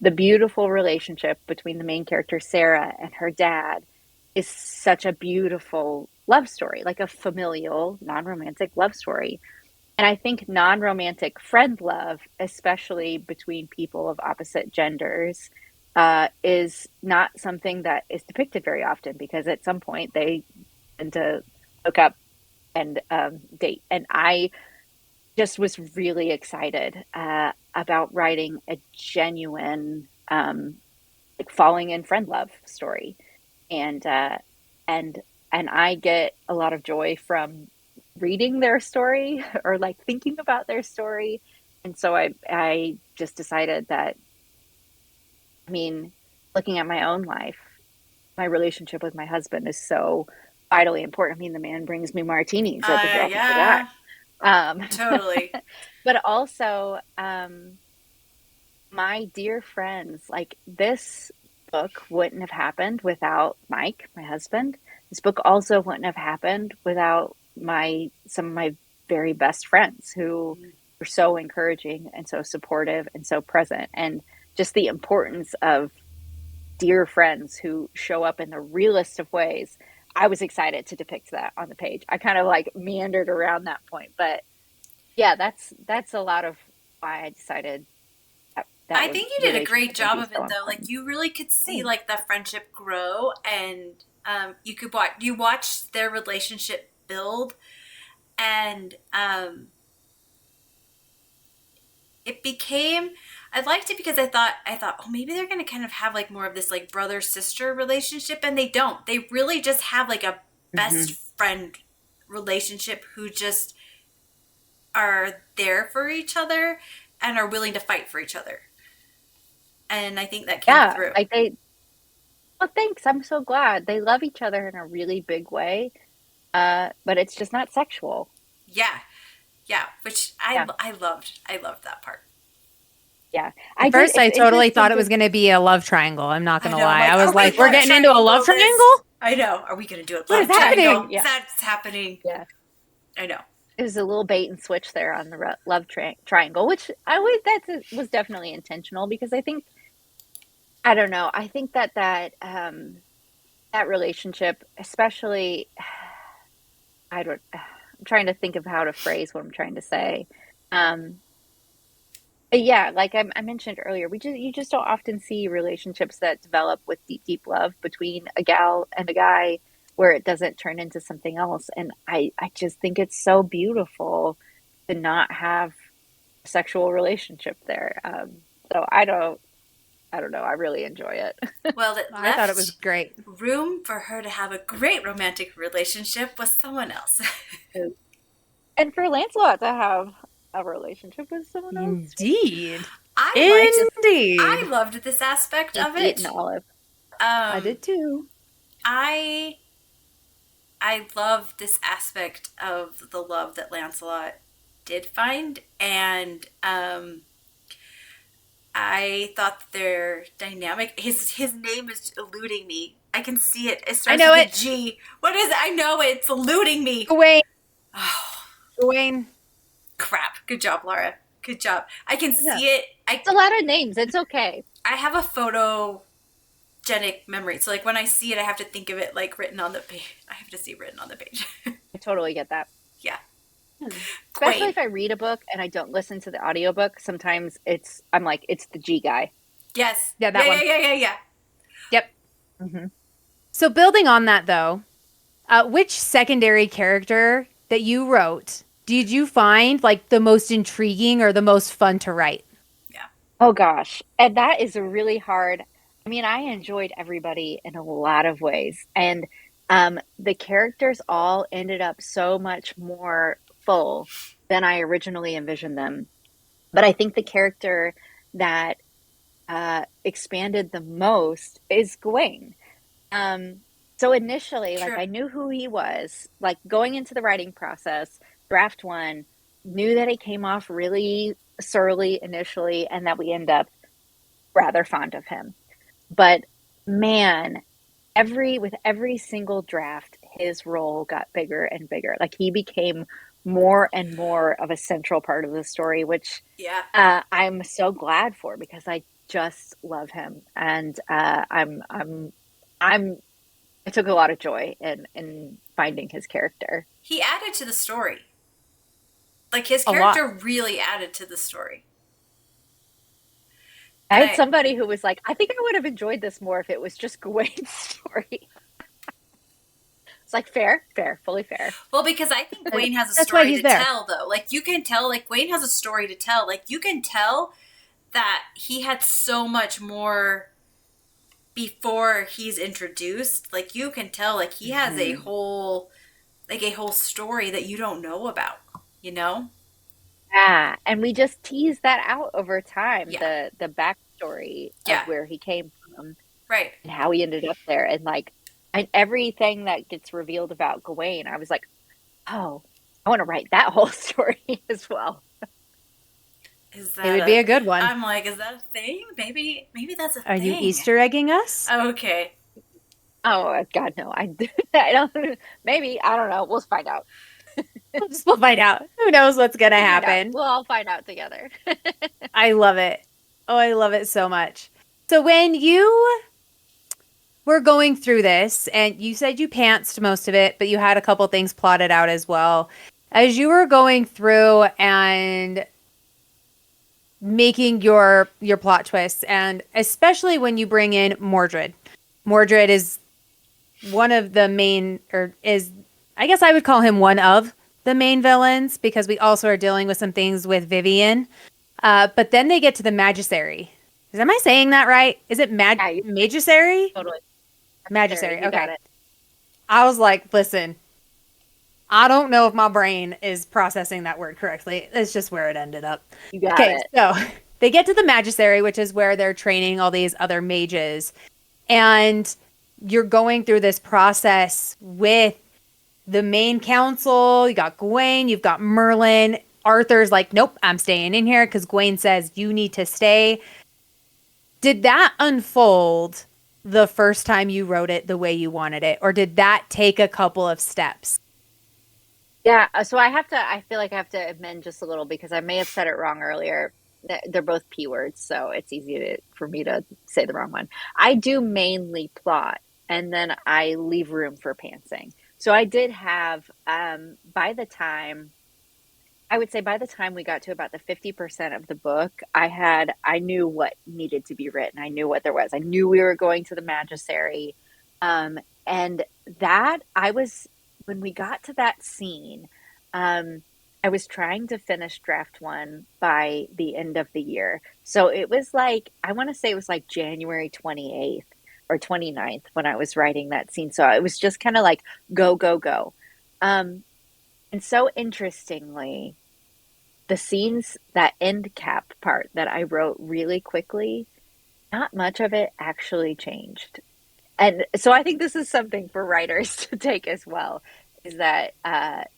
The beautiful relationship between the main character Sarah and her dad is such a beautiful love story, like a familial, non-romantic love story. And I think non-romantic friend love, especially between people of opposite genders, is not something that is depicted very often because at some point they tend to hook up and date. And I just was really excited about writing a genuine, like falling in friend love story. and and I get a lot of joy from reading their story or like thinking about their story. And so I just decided that, I mean, looking at my own life, my relationship with my husband is so vitally important. I mean, the man brings me martinis at the drop of a dime. Yeah, Um, totally. but also, my dear friends, like this book wouldn't have happened without Mike, my husband. This book also wouldn't have happened without some of my very best friends who were so encouraging and so supportive and so present. And just the importance of dear friends who show up in the realest of ways. I was excited to depict that on the page. I kind of like meandered around that point, but yeah, that's a lot of why I decided that I was think you did a great relationship would job be of so it though. Like important. you really could see Thanks. like the friendship grow, and you watched their relationship build, and it became, I liked it because I thought, oh, maybe they're going to kind of have like more of this like brother sister relationship, and they don't. They really just have like a best Hmm. friend relationship who just are there for each other and are willing to fight for each other. And I think that came Yeah, through. like well, thanks. I'm so glad. They love each other in a really big way. But it's just not sexual. Yeah, yeah, which I Yeah, I loved. I loved that part. yeah. At I did. first, It's I totally interesting thought it was because going to be a love triangle. I'm not going I to know. I'm lie. I like, was are we like, we're love getting into a love triangle this? triangle? I know. Are we going to do a what is love triangle? happening? Yeah, That's happening. yeah. I know. There's a little bait and switch there on the love triangle, which I would that was definitely intentional because I think I don't know. I think that relationship, especially, I don't. I'm trying to think of how to phrase what I'm trying to say. Um, but yeah, like I mentioned earlier, you just don't often see relationships that develop with deep, deep love between a gal and a guy where it doesn't turn into something else. And I just think it's so beautiful to not have a sexual relationship there. So I don't know. I really enjoy it. Well, it I thought it was left great. room for her to have a great romantic relationship with someone else. And for Lancelot to have a relationship with someone else, Indeed. I it's liked, just I Indeed. loved this aspect cake of eaten it. olive. I Um, did too. I I love this aspect of the love that Lancelot did find, and I thought their dynamic. His name is eluding me. I can see it. It I starts know with a it. G. What is it? I know it. It's eluding me. Gawain. Oh, Gawain. crap. Good job, Laura. Good job. I can Yeah, see it. it's a lot of names. It's okay. I have a photogenic memory. So like when I see it, I have to think of it like written on the page. I have to see it written on the page. I totally get that. Yeah. Especially Quain. if I read a book and I don't listen to the audiobook, sometimes I'm like, it's the G guy. Yes. Yeah, Yeah, that yeah, one. yeah, yeah, yeah. Yep. Hmm. So building on that though, which secondary character that you wrote did you find like the most intriguing or the most fun to write? Yeah. Oh gosh. And that is a really hard. I mean, I enjoyed everybody in a lot of ways. And the characters all ended up so much more full than I originally envisioned them. But I think the character that expanded the most is Gawain. Um, so initially, like True. I knew who he was, like going into the writing process, draft one, knew that he came off really surly initially and that we end up rather fond of him. But man, with every single draft, his role got bigger and bigger. Like he became more and more of a central part of the story, which Yeah. I'm so glad for because I just love him, and I'm I took a lot of joy in finding his character. He added to the story. Like his A lot. character really added to the story. I And had I somebody who was like, I think I would have enjoyed this more if it was just Gawain's story. It's like fair, fair, fully fair. well, because I think Wayne has a That's why story he's to there. tell though. Like you can tell like Wayne has a story to tell. Like you can tell that he had so much more before he's introduced, like you can tell like he has Mhm. a whole story that you don't know about, you know? Yeah, and we just teased that out over time, Yeah. the backstory of Yeah. where he came from Right. and how he ended up there, and, like, and everything that gets revealed about Gawain, I was like, "Oh, I wanna write that whole story as well." Is It that would be a a good one. I'm like, is that a thing? Maybe that's a Are you thing. Easter egging us? Okay. Oh, God, no, I don't maybe, I don't know, we'll find out. We'll find out. Who knows what's gonna We'll find out. happen? We'll all find out together. I love it. Oh, I love it so much. So when you were going through this, and you said you pantsed most of it, but you had a couple things plotted out as well. As you were going through and making your plot twists, and especially when you bring in Mordred. Mordred is one of the main, or is, I guess I would call him one of the main villains, because we also are dealing with some things with Vivian. But then they get to the Magissary. Am I saying that right? Is it Yeah, you Magissary? totally necessary. Magissary. You got Okay. it. I was like, listen, I don't know if my brain is processing that word correctly. It's just where it ended up. You got Okay, it. so they get to the Magissary, which is where they're training all these other mages. And you're going through this process with the main council. You got Gawain, you've got Merlin. Arthur's like, nope, I'm staying in here because Gawain says you need to stay. Did that unfold the first time you wrote it the way you wanted it? Or did that take a couple of steps? Yeah, so I feel like I have to amend just a little because I may have said it wrong earlier. They're both P words, so it's easy for me to say the wrong one. I do mainly plot and then I leave room for pantsing. So I did have, by the time, I would say by the time we got to about the 50% of the book, I knew what needed to be written. I knew what there was. I knew we were going to the Magissary. Um, and that I was, when we got to that scene, um, I was trying to finish draft one by the end of the year. So it was like, I want to say it was like January 28th or 29th when I was writing that scene. So it was just kind of like go, go, go. Um, and so interestingly, the scenes, that end cap part that I wrote really quickly, not much of it actually changed. And so I think this is something for writers to take as well, is that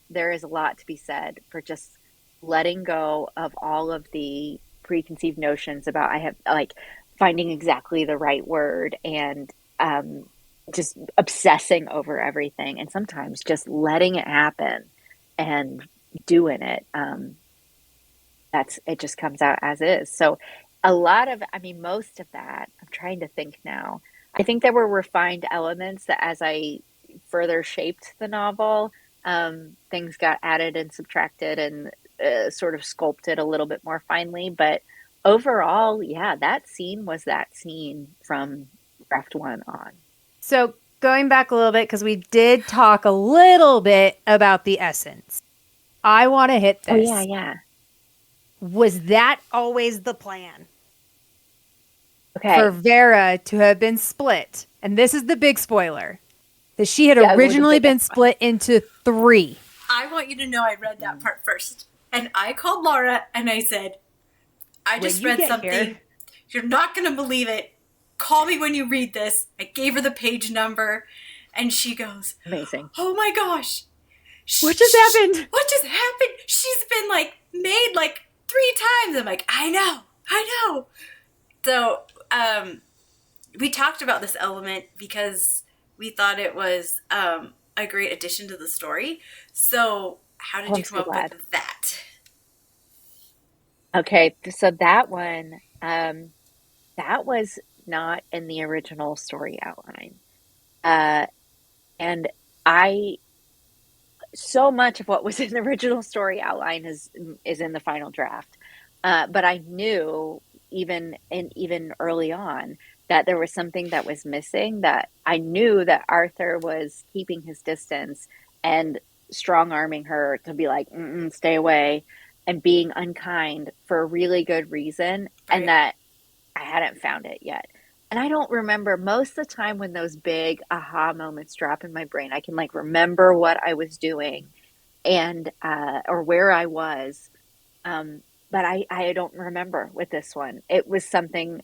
there is a lot to be said for just letting go of all of the preconceived notions about I have like finding exactly the right word and just obsessing over everything and sometimes just letting it happen and doing it. That's it just comes out as is. So a lot of, I mean, most of that, I'm trying to think now. I think there were refined elements that as I further shaped the novel, things got added and subtracted and sort of sculpted a little bit more finely. But overall, yeah, that scene was that scene from draft one on. So going back a little bit, because we did talk a little bit about the essence. I want to hit Oh, yeah, this. yeah. Was that always the plan? For Okay. Vera to have been split, and this is the big spoiler, that she had Yeah, we're the originally big been one. split into three. I want you to know I read that part first. And I called Laura and I said, I When just you read get here, something. You're not going to believe it. Call me when you read this. I gave her the page number and she goes, Amazing. oh my gosh. what just happened? What just happened? She's been like made like 3 times. I'm like, I know. So, we talked about this element because we thought it was a great addition to the story. So, how Oh, did you I'm come so up glad. with that? Okay, so that one, that was not in the original story outline. Uh, and I, so much of what was in the original story outline is in the final draft. But I knew even early on that there was something that was missing, that I knew that Arthur was keeping his distance and strong arming her to be like, mm-mm, stay away, and being unkind for a really good reason, and Right. that I hadn't found it yet. And I don't remember most of the time when those big aha moments drop in my brain. I can like remember what I was doing and or where I was. Um, but I don't remember with this one. It was something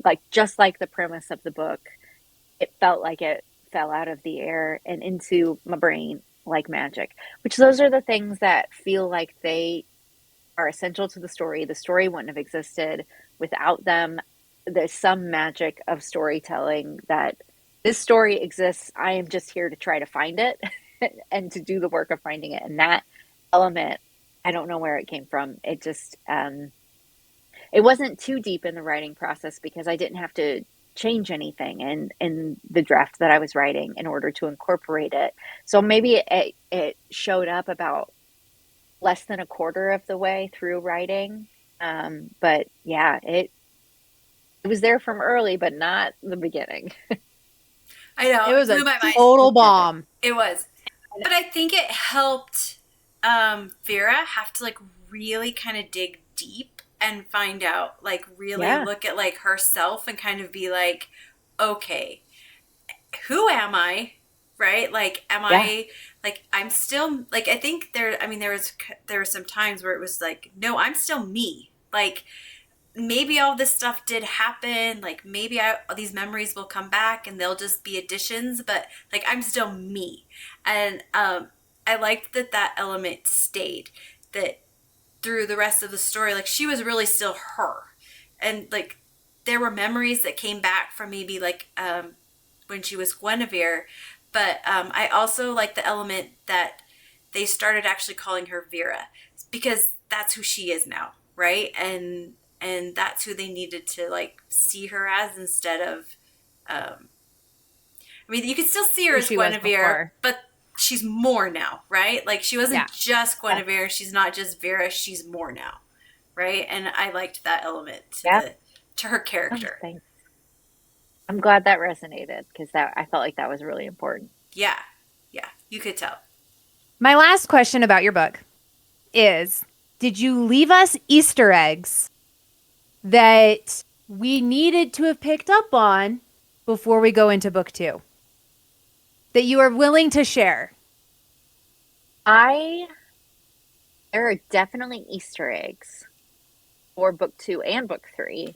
like just like the premise of the book. It felt like it fell out of the air and into my brain like magic, which those are the things that feel like they are essential to the story. The story wouldn't have existed without them. There's some magic of storytelling that this story exists. I am just here to try to find it and to do the work of finding it. And that element, I don't know where it came from. It just, it wasn't too deep in the writing process because I didn't have to change anything in the draft that I was writing in order to incorporate it. So maybe it showed up about less than a quarter of the way through writing. But yeah, it was there from early, but not the beginning. I know. It was blew a my mind. total bomb. It was. But I think it helped Vera have to like really kind of dig deep and find out, like really Yeah. look at like herself and kind of be like, okay, who am I? Right? Like, am Yeah. I like, I'm still like, I think there were some times where it was like, no, I'm still me. Like, maybe all this stuff did happen. Like, maybe these memories will come back and they'll just be additions, but like, I'm still me. And I liked that element stayed, that through the rest of the story, like she was really still her. And like, there were memories that came back from maybe like when she was Guinevere. But I also like the element that they started actually calling her Vera, because that's who she is now, right? And that's who they needed to like see her as, instead of I mean, you can still see her Who as she was Guinevere, before. but she's more now, right? Like, she wasn't Yeah. just Guinevere, she's not just Vera, she's more now, right? And I liked that element to Yeah. her Oh, character. thanks. I'm glad that resonated because that I felt like that was really important. Yeah, you could tell. My last question about your book is, did you leave us Easter eggs that we needed to have picked up on before we go into book 2 that you are willing to share? There are definitely Easter eggs for book 2 and book 3.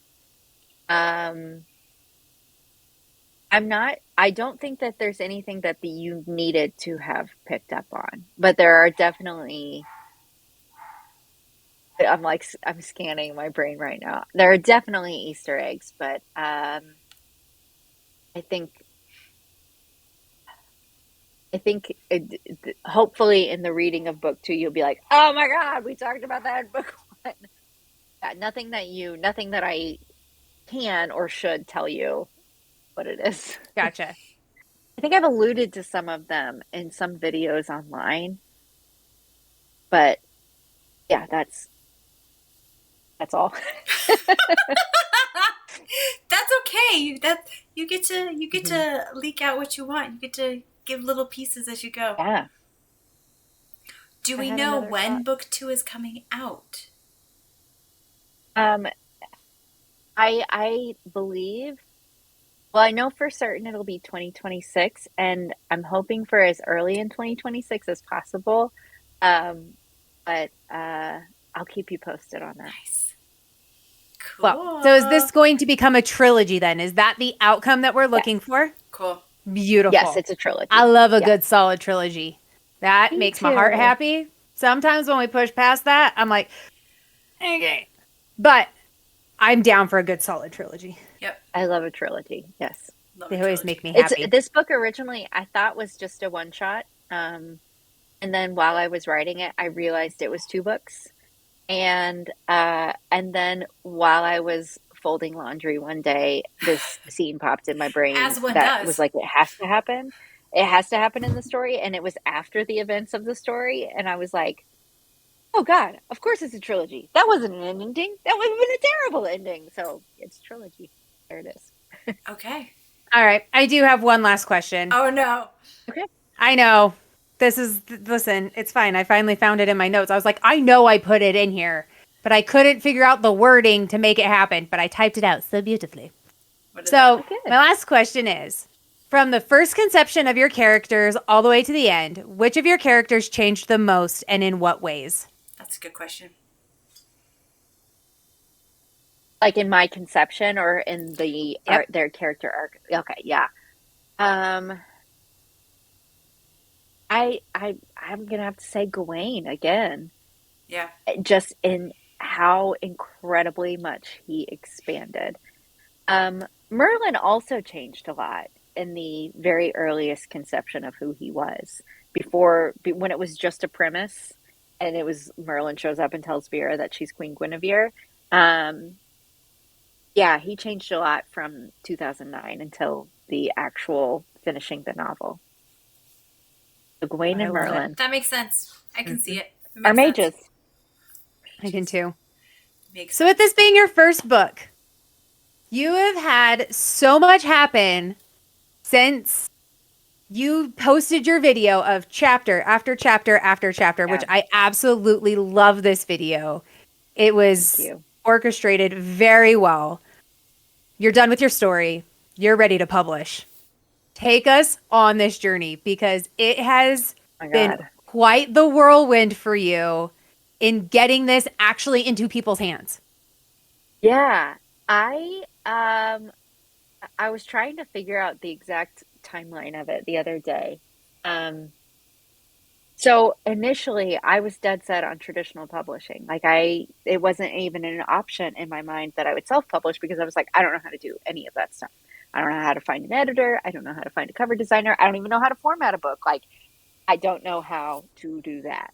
I don't think that there's anything that you needed to have picked up on, but there are definitely, I'm scanning my brain right now. There are definitely Easter eggs, but I think hopefully in the reading of book 2 you'll be like, oh my God, we talked about that in book 1. Yeah, nothing that I can or should tell you what it is. Gotcha. I think I've alluded to some of them in some videos online, but yeah, that's all. That's okay. You get to leak out what you want. You get to give little pieces as you go. Yeah. Do I we had know another when thought. book 2 is coming out? Um, I believe, well, I know for certain it'll be 2026, and I'm hoping for as early in 2026 as possible. Um, but I'll keep you posted on that. Nice. Cool. Well, so is this going to become a trilogy then? Is that the outcome that we're looking for? Cool. Beautiful. Yes, it's a trilogy. I love a Yeah. good solid trilogy. That Me makes my heart too. happy. Sometimes when we push past that, I'm like, okay. But I'm down for a good solid trilogy. Yep. I love a trilogy. Yes. Love They a always trilogy. make me happy. This book originally I thought was just a one shot. And then while I was writing it, I realized it was 2 books. And then while I was folding laundry one day, this scene popped in my brain As one that does. was like, it has to happen. It has to happen in the story. And it was after the events of the story. And I was like, oh God, of course it's a trilogy. That wasn't an ending. That would have been a terrible ending. So it's a trilogy. There it is. Okay. All right. I do have one last question. Oh no. Okay. I know. Listen, it's fine. I finally found it in my notes. I was like, I know I put it in here, but I couldn't figure out the wording to make it happen, but I typed it out so beautifully. What is it? So, Good. my last question is, from the first conception of your characters all the way to the end, which of your characters changed the most and in what ways? That's a good question. Like in my conception or in the Yep. art, their character arc. Okay, yeah. Um, I'm gonna have to say Gawain again, Yeah. just in how incredibly much he expanded. Merlin also changed a lot in the very earliest conception of who he was when it was just a premise, and it was Merlin shows up and tells Vera that she's Queen Guinevere. Um, yeah, he changed a lot from 2009 until the actual finishing the novel. So Gawain I and love it. Merlin That makes sense. I can Mhm. see it. It are makes sense. mages. I can too. Makes So, with sense. this being your first book, you have had so much happen since you posted your video of chapter after chapter after chapter, which Yeah, I absolutely love this video. It thank was you. orchestrated very well. You're done with your story. You're ready to publish. Take us on this journey because it has Oh my been God. quite the whirlwind for you in getting this actually into people's hands. Yeah, I was trying to figure out the exact timeline of it the other day. Um, so initially I was dead set on traditional publishing. It wasn't even an option in my mind that I would self-publish because I was like, I don't know how to do any of that stuff. I don't know how to find an editor. I don't know how to find a cover designer. I don't even know how to format a book. Like, I don't know how to do that.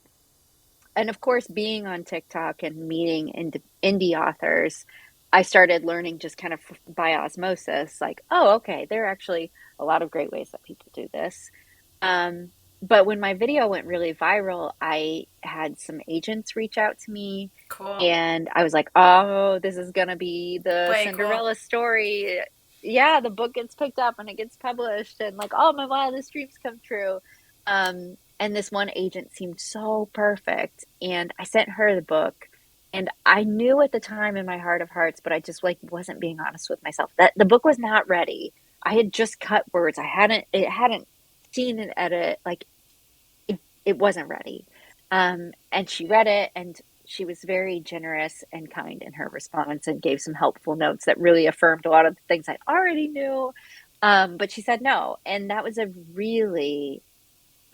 And of course, being on TikTok and meeting indie authors, I started learning just kind of by osmosis, like, oh, okay, there are actually a lot of great ways that people do this. Um, but when my video went really viral, I had some agents reach out to me, Cool. and I was like, oh, this is gonna be the Way cool. Cinderella story. Yeah, the book gets picked up and it gets published, and like, oh, my wildest dreams come true. And this one agent seemed so perfect, and I sent her the book, and I knew at the time in my heart of hearts, but I just like wasn't being honest with myself that the book was not ready. I had just cut words. It hadn't seen an edit. Like, it wasn't ready. And she read it, and she was very generous and kind in her response and gave some helpful notes that really affirmed a lot of the things I already knew. But she said no. And that was it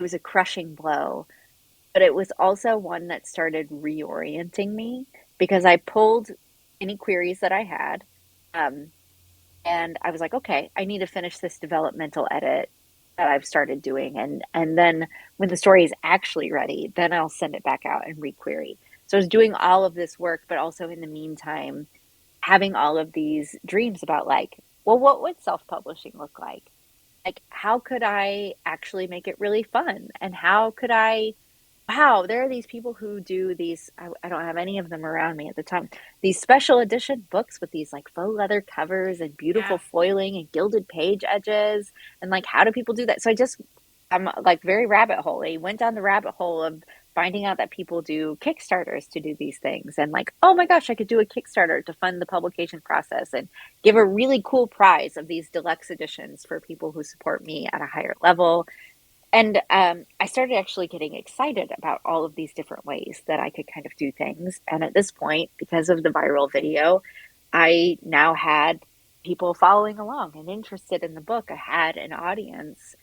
was a crushing blow. But it was also one that started reorienting me because I pulled any queries that I had. Um, and I was like, okay, I need to finish this developmental edit that I've started doing, and then when the story is actually ready, then I'll send it back out and requery. So I was doing all of this work, but also in the meantime, having all of these dreams about like, well, what would self-publishing look like? Like, how could I actually make it really fun? And how could I wow, there are these people who do these. I don't have any of them around me at the time. These special edition books with these like faux leather covers and Yeah. beautiful foiling and gilded page edges. And like, how do people do that? So I'm like very rabbit holey, went down the rabbit hole of finding out that people do Kickstarters to do these things. And like, oh my gosh, I could do a Kickstarter to fund the publication process and give a really cool prize of these deluxe editions for people who support me at a higher level. And I started actually getting excited about all of these different ways that I could kind of do things. And at this point, because of the viral video, I now had people following along and interested in the book. I had an audience.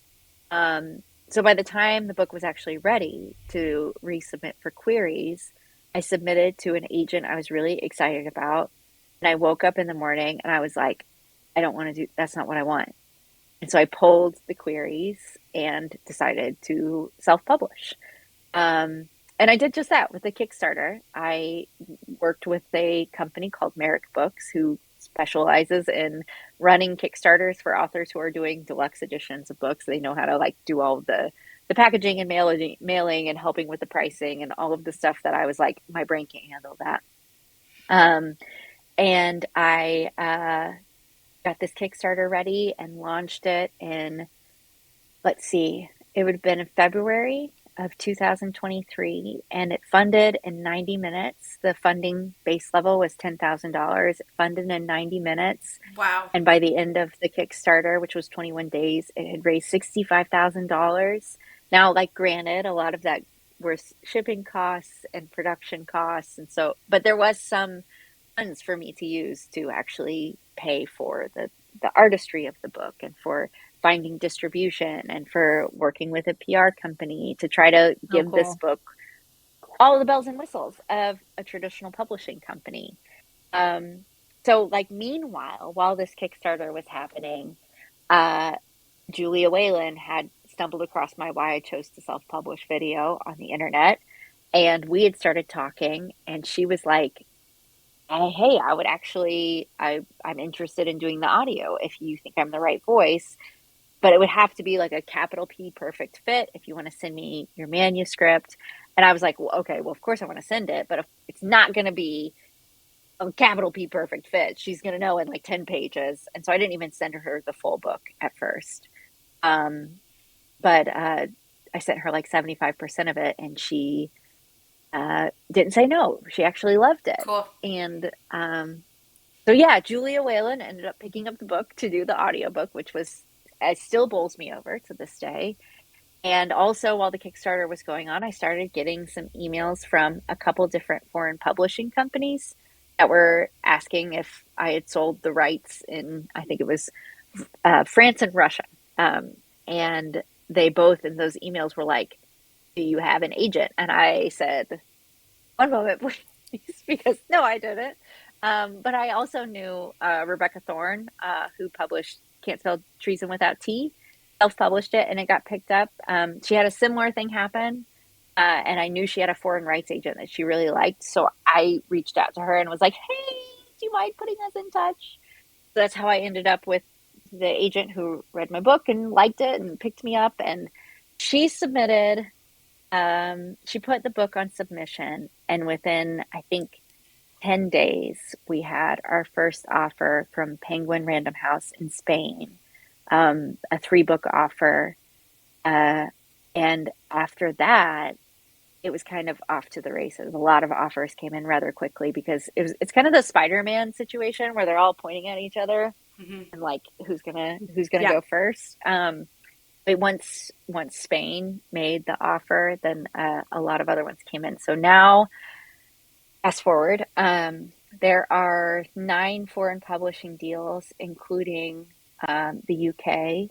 Um, so by the time the book was actually ready to resubmit for queries, I submitted to an agent I was really excited about. And I woke up in the morning and I was like, I don't want to do, that's not what I want. And so I pulled the queries and decided to self-publish. Um, and I did just that with the Kickstarter. I worked with a company called Merrick Books, who specializes in running Kickstarters for authors who are doing deluxe editions of books. They know how to like do all of the packaging and mailing and helping with the pricing and all of the stuff that I was like, my brain can't handle that. Um, and I got this Kickstarter ready and launched it in, let's see, it would have been in February. of 2023, and it funded in 90 minutes. The funding base level was $10,000. It funded in 90 minutes. Wow. And by the end of the Kickstarter, which was 21 days, it had raised $65,000. Now, like, granted, a lot of that were shipping costs and production costs. And so, but there was some funds for me to use to actually pay for the artistry of the book and for finding distribution and for working with a PR company to try to Oh, give this cool. book all the bells and whistles of a traditional publishing company. Um, so, like, meanwhile, while this Kickstarter was happening, uh, Julia Whalen had stumbled across my Why I Chose to Self Publish video on the internet. And we had started talking, and she was like, hey, I would actually, I'm interested in doing the audio if you think I'm the right voice, but it would have to be like a capital P perfect fit if you want to send me your manuscript. And I was like, well, okay, well, of course I want to send it, but if it's not going to be a capital P perfect fit, she's going to know in like 10 pages. And so I didn't even send her the full book at first. Um, but I sent her like 75% of it, and she didn't say no. She actually loved it. Cool. And so, yeah, Julia Whalen ended up picking up the book to do the audiobook, which was, it still bowls me over to this day. And also, while the Kickstarter was going on, I started getting some emails from a couple different foreign publishing companies that were asking if I had sold the rights in, I think it was France and Russia. And they both in those emails were like, do you have an agent? And I said, one moment, please, because no, I didn't. But I also knew Rebecca Thorne, who published Can't Spell Treason Without T, self-published it, and it got picked up. She had a similar thing happen, and I knew she had a foreign rights agent that she really liked. So I reached out to her and was like, hey, do you mind putting us in touch? So that's how I ended up with the agent who read my book and liked it and picked me up. And she submitted, she put the book on submission, and within, I think, 10 days, we had our first offer from Penguin Random House in Spain, a 3-book offer. And after that, it was kind of off to the races. A lot of offers came in rather quickly because it's kind of the Spider-Man situation where they're all pointing at each other and like who's gonna go first. But once Spain made the offer, then a lot of other ones came in. So now, fast forward, there are 9 foreign publishing deals, including the UK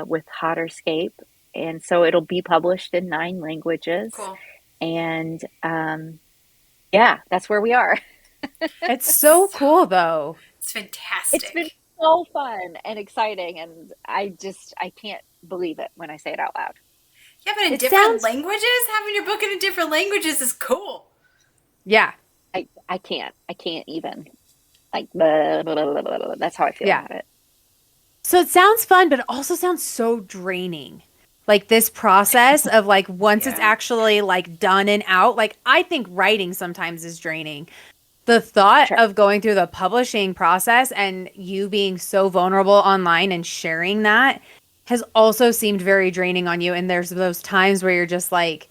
with Hotterscape, and so it'll be published in 9 languages. Cool. And yeah, that's where we are. It's so cool, though. It's fantastic. It's been so fun and exciting, and I can't believe it when I say it out loud. Yeah, but in It different sounds- languages, having your book in different languages is cool. Yeah. I can't even, like, blah, blah, blah, blah, blah, blah. That's how I feel about it. So it sounds fun, but it also sounds so draining. Like this process of like once it's actually like done and out, like I think writing sometimes is draining. The thought of going through the publishing process and you being so vulnerable online and sharing that has also seemed very draining on you. And there's those times where you're just like,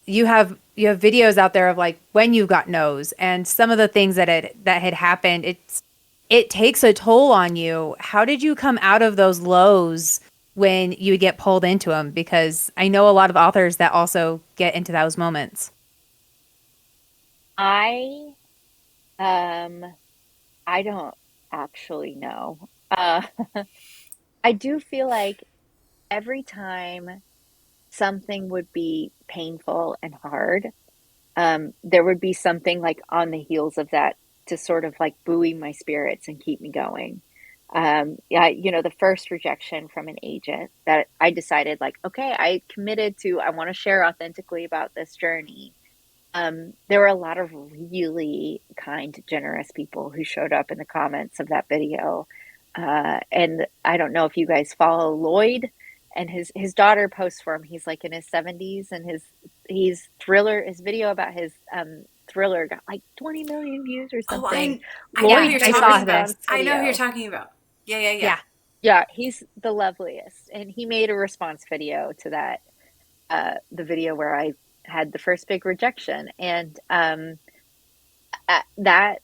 you have videos out there of like when you got no's and some of the things that had happened. It takes a toll on you. How did you come out of those lows when you get pulled into them? Because I know a lot of authors that also get into those moments. I don't actually know. I do feel like every time something would be painful and hard, there would be something like on the heels of that to sort of like buoy my spirits and keep me going. Yeah, the first rejection from an agent that I decided like, okay, I committed to, I want to share authentically about this journey. There were a lot of really kind, generous people who showed up in the comments of that video. And I don't know if you guys follow Lloyd, and his daughter posts for him. He's like in his 70s, and his video about his thriller got like 20 million views or something. I know who you're talking about. I know who you're talking about. Yeah. Yeah, he's the loveliest. And he made a response video to that. the video where I had the first big rejection, and that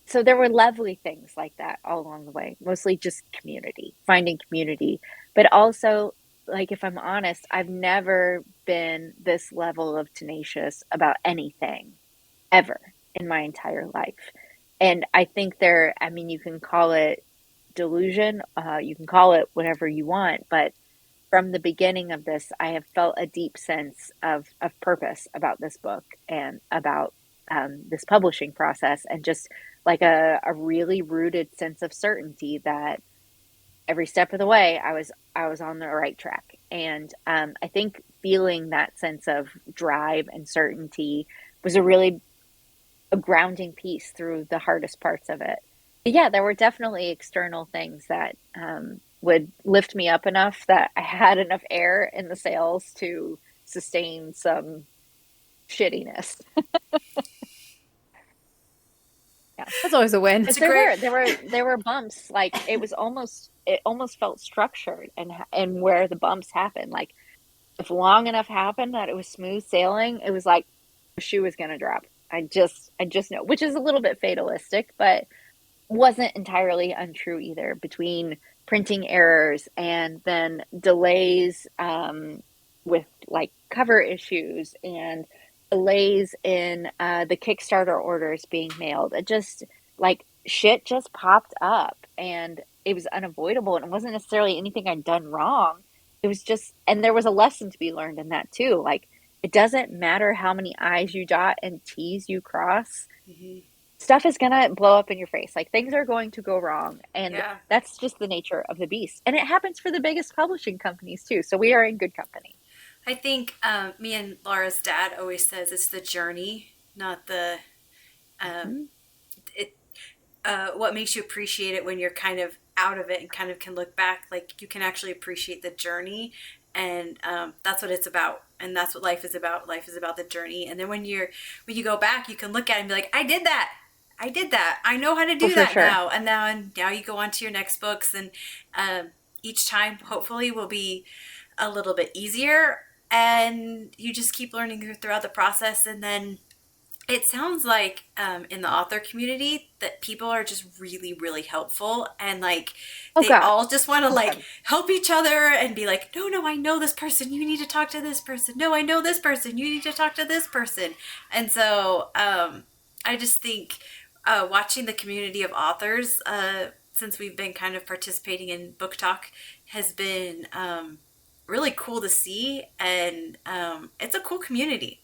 so there were lovely things like that all along the way, mostly just community, finding community, but also, like, if I'm honest, I've never been this level of tenacious about anything ever in my entire life. And I think I mean, you can call it delusion, you can call it whatever you want, but from the beginning of this, I have felt a deep sense of purpose about this book and about this publishing process, and just like a really rooted sense of certainty that every step of the way I was on the right track. And I think feeling that sense of drive and certainty was a grounding piece through the hardest parts of it. But yeah, there were definitely external things that would lift me up enough that I had enough air in the sails to sustain some shittiness. Yeah, That's always a win. It's because a great. there were bumps. Like, it almost felt structured, and where the bumps happened. Like, if long enough happened that it was smooth sailing, it was like the shoe was gonna drop. I just know, which is a little bit fatalistic, but wasn't entirely untrue either, between printing errors and then delays with like cover issues and delays in the Kickstarter orders being mailed. It just, like, shit just popped up, and it was unavoidable, and it wasn't necessarily anything I'd done wrong. It was just, and there was a lesson to be learned in that too. Like, it doesn't matter how many I's you dot and T's you cross, Mhm. stuff is gonna blow up in your face. Like, things are going to go wrong, and Yeah. that's just the nature of the beast. And it happens for the biggest publishing companies too. So we are in good company. I think me and Laura's dad always says it's the journey, not the um, Mhm. it. What makes you appreciate it when you're kind of out of it and kind of can look back, like you can actually appreciate the journey, and that's what it's about, and that's what life is about. Life is about the journey, and then when you go back, you can look at it and be like, I did that. I did that. I know how to Oh, do for that sure. now. And now you go on to your next books, and each time hopefully will be a little bit easier, and you just keep learning throughout the process. And then it sounds like in the author community that people are just really, really helpful, and like Oh they God. all just want to Oh like God. help each other and be like, no, no, I know this person. You need to talk to this person. No, I know this person. You need to talk to this person. And so I just think watching the community of authors since we've been kind of participating in book talk has been really cool to see, and it's a cool community.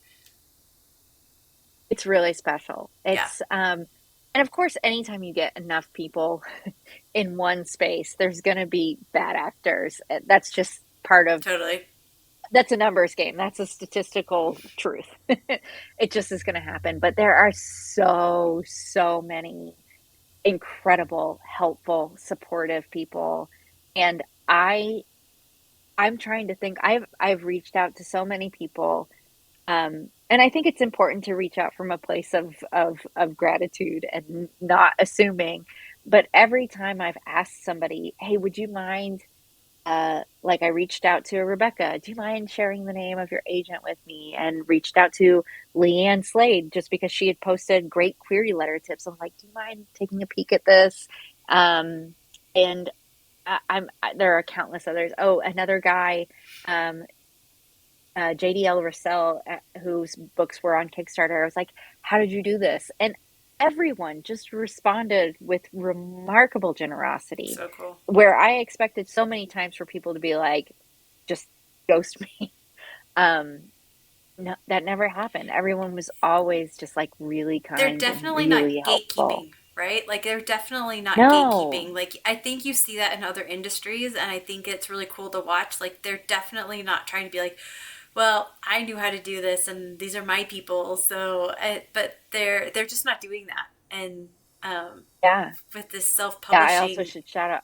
It's really special. Yeah, And of course, anytime you get enough people in one space, there's going to be bad actors. That's just part of, totally. that's a numbers game. That's a statistical truth. It just is going to happen. But there are so many incredible, helpful, supportive people. And I, I'm trying to think, I've reached out to so many people. And I think it's important to reach out from a place of gratitude and not assuming. But every time I've asked somebody, hey, would you mind, like, I reached out to Rebecca, do you mind sharing the name of your agent with me? And reached out to Leanne Slade just because she had posted great query letter tips. I'm like, do you mind taking a peek at this? And there are countless others. Oh, another guy, um, JDL Russell, whose books were on Kickstarter. I was like, how did you do this? And everyone just responded with remarkable generosity, So cool. where I expected so many times for people to be like, just ghost me. Um, no, that never happened. Everyone was always just like really They're kind and definitely not really helpful. gatekeeping, right? Like they're definitely not No, gatekeeping. Like I think you see that in other industries, and I think it's really cool to watch. Like they're definitely not trying to be like, well, I knew how to do this, and these are my people. So, but they're just not doing that. And yeah, with this yeah. I also self-publishing, should shout out,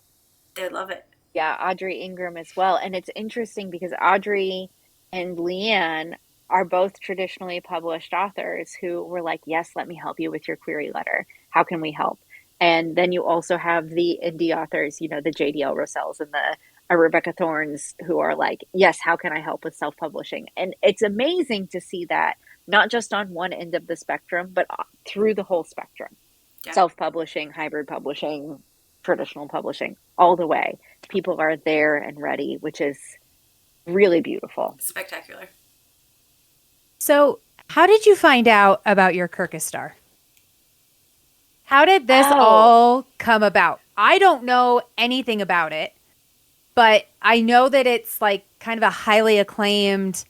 they love it. yeah, Audrey Ingram as well. And it's interesting because Audrey and Leanne are both traditionally published authors who were like, yes, let me help you with your query letter. How can we help? And then you also have the indie authors, the JDL Rossells and the a Rebecca Thorns who are like, yes, how can I help with self-publishing? And it's amazing to see that not just on one end of the spectrum, but through the whole spectrum. Yeah. Self-publishing, hybrid publishing, traditional publishing, all the way. People are there and ready, which is really beautiful. Spectacular. So, how did you find out about your Kirkus star? How did this all come about? I don't know anything about it, but I know that it's like kind of a highly acclaimed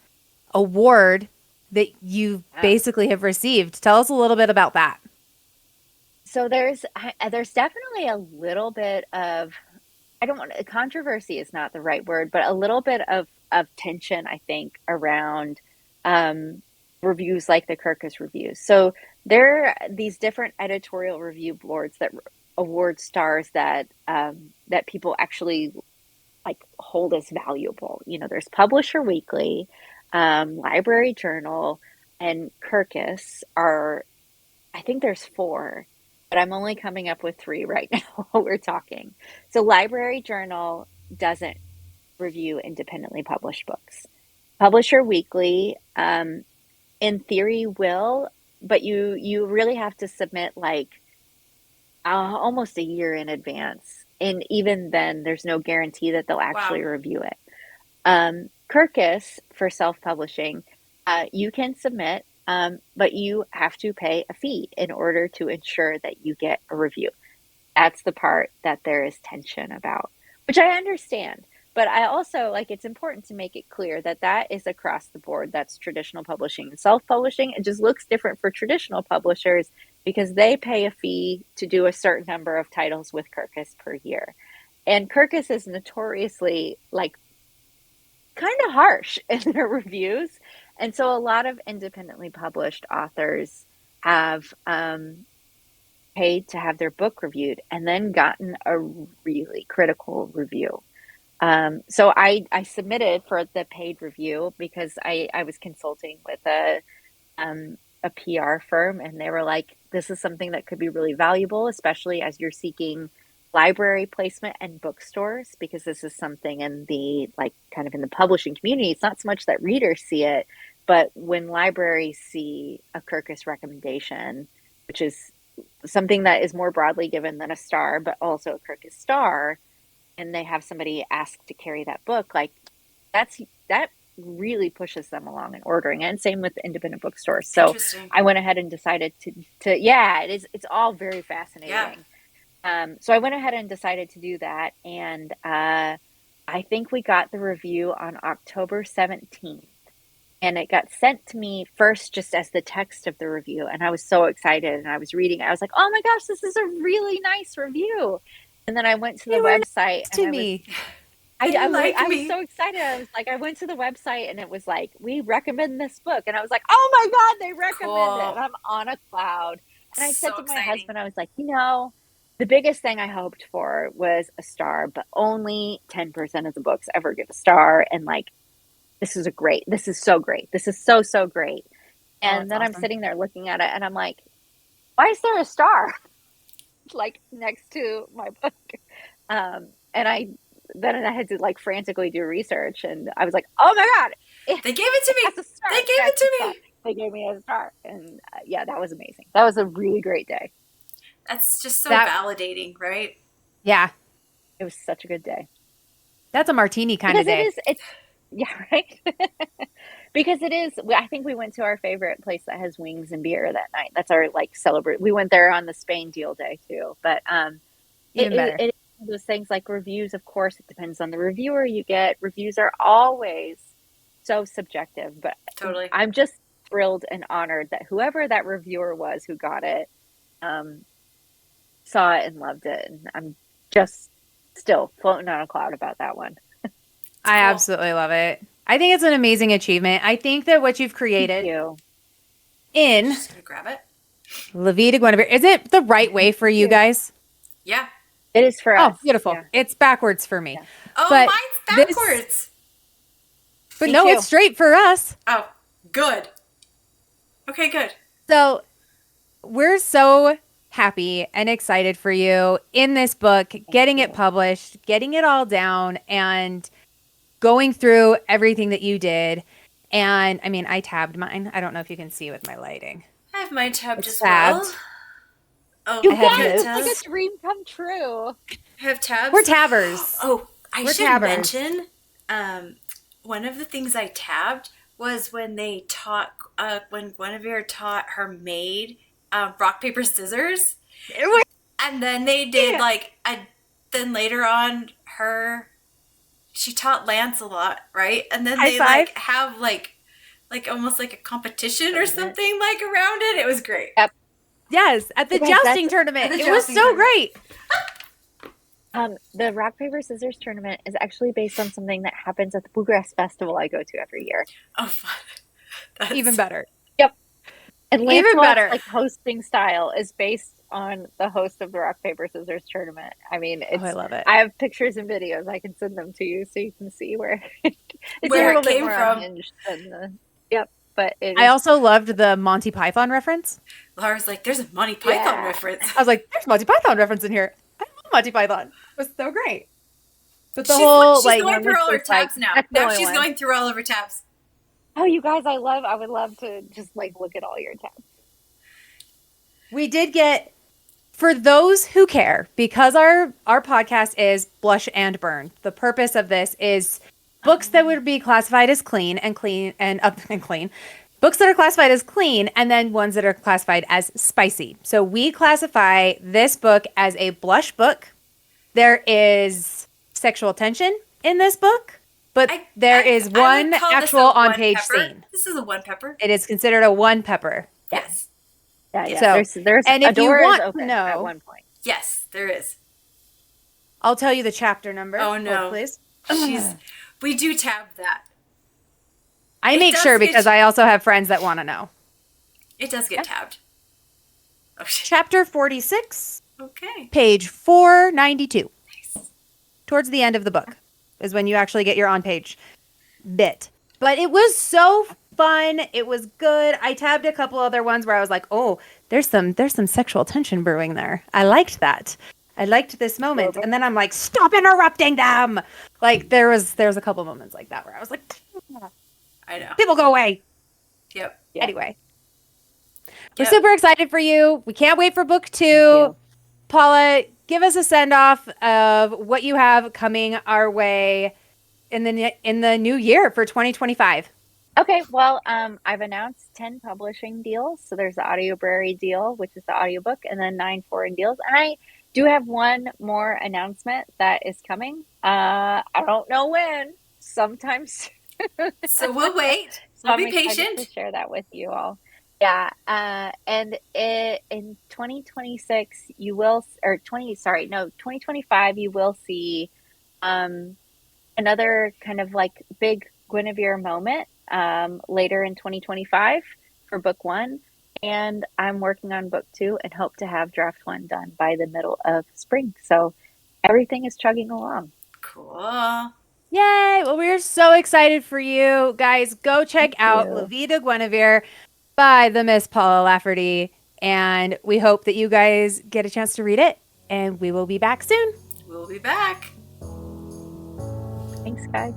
award that you basically have received. Tell us a little bit about that. So there's definitely a little bit of, I don't want to, controversy is not the right word, but a little bit of tension, I think, around reviews like the Kirkus reviews. So there are these different editorial review boards that award stars that that people actually like hold as valuable. You know, there's Publisher Weekly, Library Journal, and Kirkus are, I think there's four, but I'm only coming up with three right now while we're talking. So Library Journal doesn't review independently published books. Publisher Weekly, in theory, will, but you really have to submit like almost a year in advance, and even then, there's no guarantee that they'll actually review it. Kirkus for self-publishing, you can submit, but you have to pay a fee in order to ensure that you get a review. That's the part that there is tension about, which I understand. But I also like, it's important to make it clear that that is across the board. That's traditional publishing and self-publishing. It just looks different for traditional publishers because they pay a fee to do a certain number of titles with Kirkus per year. And Kirkus is notoriously like kind of harsh in their reviews. And so a lot of independently published authors have paid to have their book reviewed and then gotten a really critical review. So I submitted for the paid review because I was consulting with a PR firm, and they were like, this is something that could be really valuable, especially as you're seeking library placement and bookstores, because this is something in the like kind of in the publishing community. It's not so much that readers see it, but when libraries see a Kirkus recommendation, which is something that is more broadly given than a star, but also a Kirkus star, and they have somebody ask to carry that book, like that really pushes them along in ordering it. And same with independent bookstores. So I went ahead and decided to yeah, it's all very fascinating. Yeah. So I went ahead and decided to do that. And I think we got the review on October 17th. And it got sent to me first just as the text of the review. And I was so excited. And I was reading. I was like, oh my gosh, this is a really nice review. And then I went to the website. To me. I was so excited. I was like, I went to the website and it was like, we recommend this book. And I was like, oh my God, they recommend it. And I'm on a cloud. And I said to my husband, I was like, you know, the biggest thing I hoped for was a star, but only 10% of the books ever get a star. And like, this is so great. This is so, so great. And then awesome. I'm sitting there looking at it and I'm like, why is there a star like next to my book? And then I had to like frantically do research, and I was like, oh my God, they gave it to me. They gave it to me. They gave me a star. And yeah, that was amazing. That was a really great day. That's just so validating, right? Yeah. It was such a good day. That's a martini kind of day. Yeah, right? Because it is, I think we went to our favorite place that has wings and beer that night. That's our like celebrate. We went there on the Spain deal day too. But it those things like reviews, of course, it depends on the reviewer you get. Reviews are always so subjective, but totally. I'm just thrilled and honored that whoever that reviewer was who got it saw it and loved it. And I'm just still floating on a cloud about that one. I absolutely love it. I think it's an amazing achievement. I think that what you've created in just gonna grab it. Vie De Guinevere, is it the right way for you guys? Yeah. It is for us. Oh, beautiful. Yeah. It's backwards for me. Yeah. Oh, but mine's backwards. But no, it's straight for us. Oh, good. Okay, good. So we're so happy and excited for you in this book, getting it published, getting it all down, and going through everything that you did. And I mean, I tabbed mine. I don't know if you can see with my lighting. I have mine tabbed It's as tabbed. well. Oh, You I have guys, this. it's like a dream come true. I have tabs. We're tabbers. Oh, I We're should tabbers. mention, one of the things I tabbed was when they taught, when Guinevere taught her maid rock, paper, scissors. And then they did then later on she taught Lancelot, right? And then they have almost like a competition or something around it. It was great. Yep. Yes, at the jousting tournament. It was so great. The rock, paper, scissors tournament is actually based on something that happens at the Bluegrass Festival I go to every year. Oh, fun. Even better. Yep. And Even better. Like hosting style is based on the host of the rock, paper, scissors tournament. I mean, I love it. I have pictures and videos. I can send them to you so you can see where it's where a little it bit came more from. unhinged than the. Yep. But I also loved the Monty Python reference. Laura's like, there's a Monty Python reference. I was like, there's Monty Python reference in here. I love Monty Python. It was so great. But the she's going through all her tabs now. Now she's going through all of her tabs. Oh, you guys, I would love to just look at all your tabs. We did get, for those who care, because our podcast is Blush and Burn. The purpose of this is books that would be classified as clean. Books that are classified as clean, and then ones that are classified as spicy. So we classify this book as a blush book. There is sexual tension in this book, but there is one actual on-page scene. This is a one pepper. It is considered a one pepper. Yes. Yeah. So, there's and if you want to know, at one point. Yes, there is. I'll tell you the chapter number. Oh no, please. We do tab that. I make sure because I also have friends that want to know. It does get tabbed. Oh, chapter 46. Okay. Page 492. Nice. Towards the end of the book is when you actually get your on-page bit. But it was so fun. It was good. I tabbed a couple other ones where I was like, oh, there's some sexual tension brewing there. I liked that. I liked this moment. And then I'm like, stop interrupting them. Like there was a couple moments like that where I was like, I know. People go away. Yep. Anyway. We're super excited for you. We can't wait for book 2. Paula, give us a send-off of what you have coming our way in the new year for 2025. Okay, well, I've announced 10 publishing deals. So there's the Audiobrary deal, which is the audiobook, and then 9 foreign deals. And I do have one more announcement that is coming. I don't know when. Sometimes. So we'll wait. So we'll be patient to share that with you all. Yeah, and in 2026 you will, 2025 you will see another kind of big Guinevere moment later in 2025 for book 1, and I'm working on book 2 and hope to have draft 1 done by the middle of spring. So everything is chugging along. Cool. Yay! Well, we're so excited for you guys. Go check out Vie De Guinevere by the Miss Paula Lafferty, and we hope that you guys get a chance to read it, and we will be back soon. We'll be back. Thanks, guys.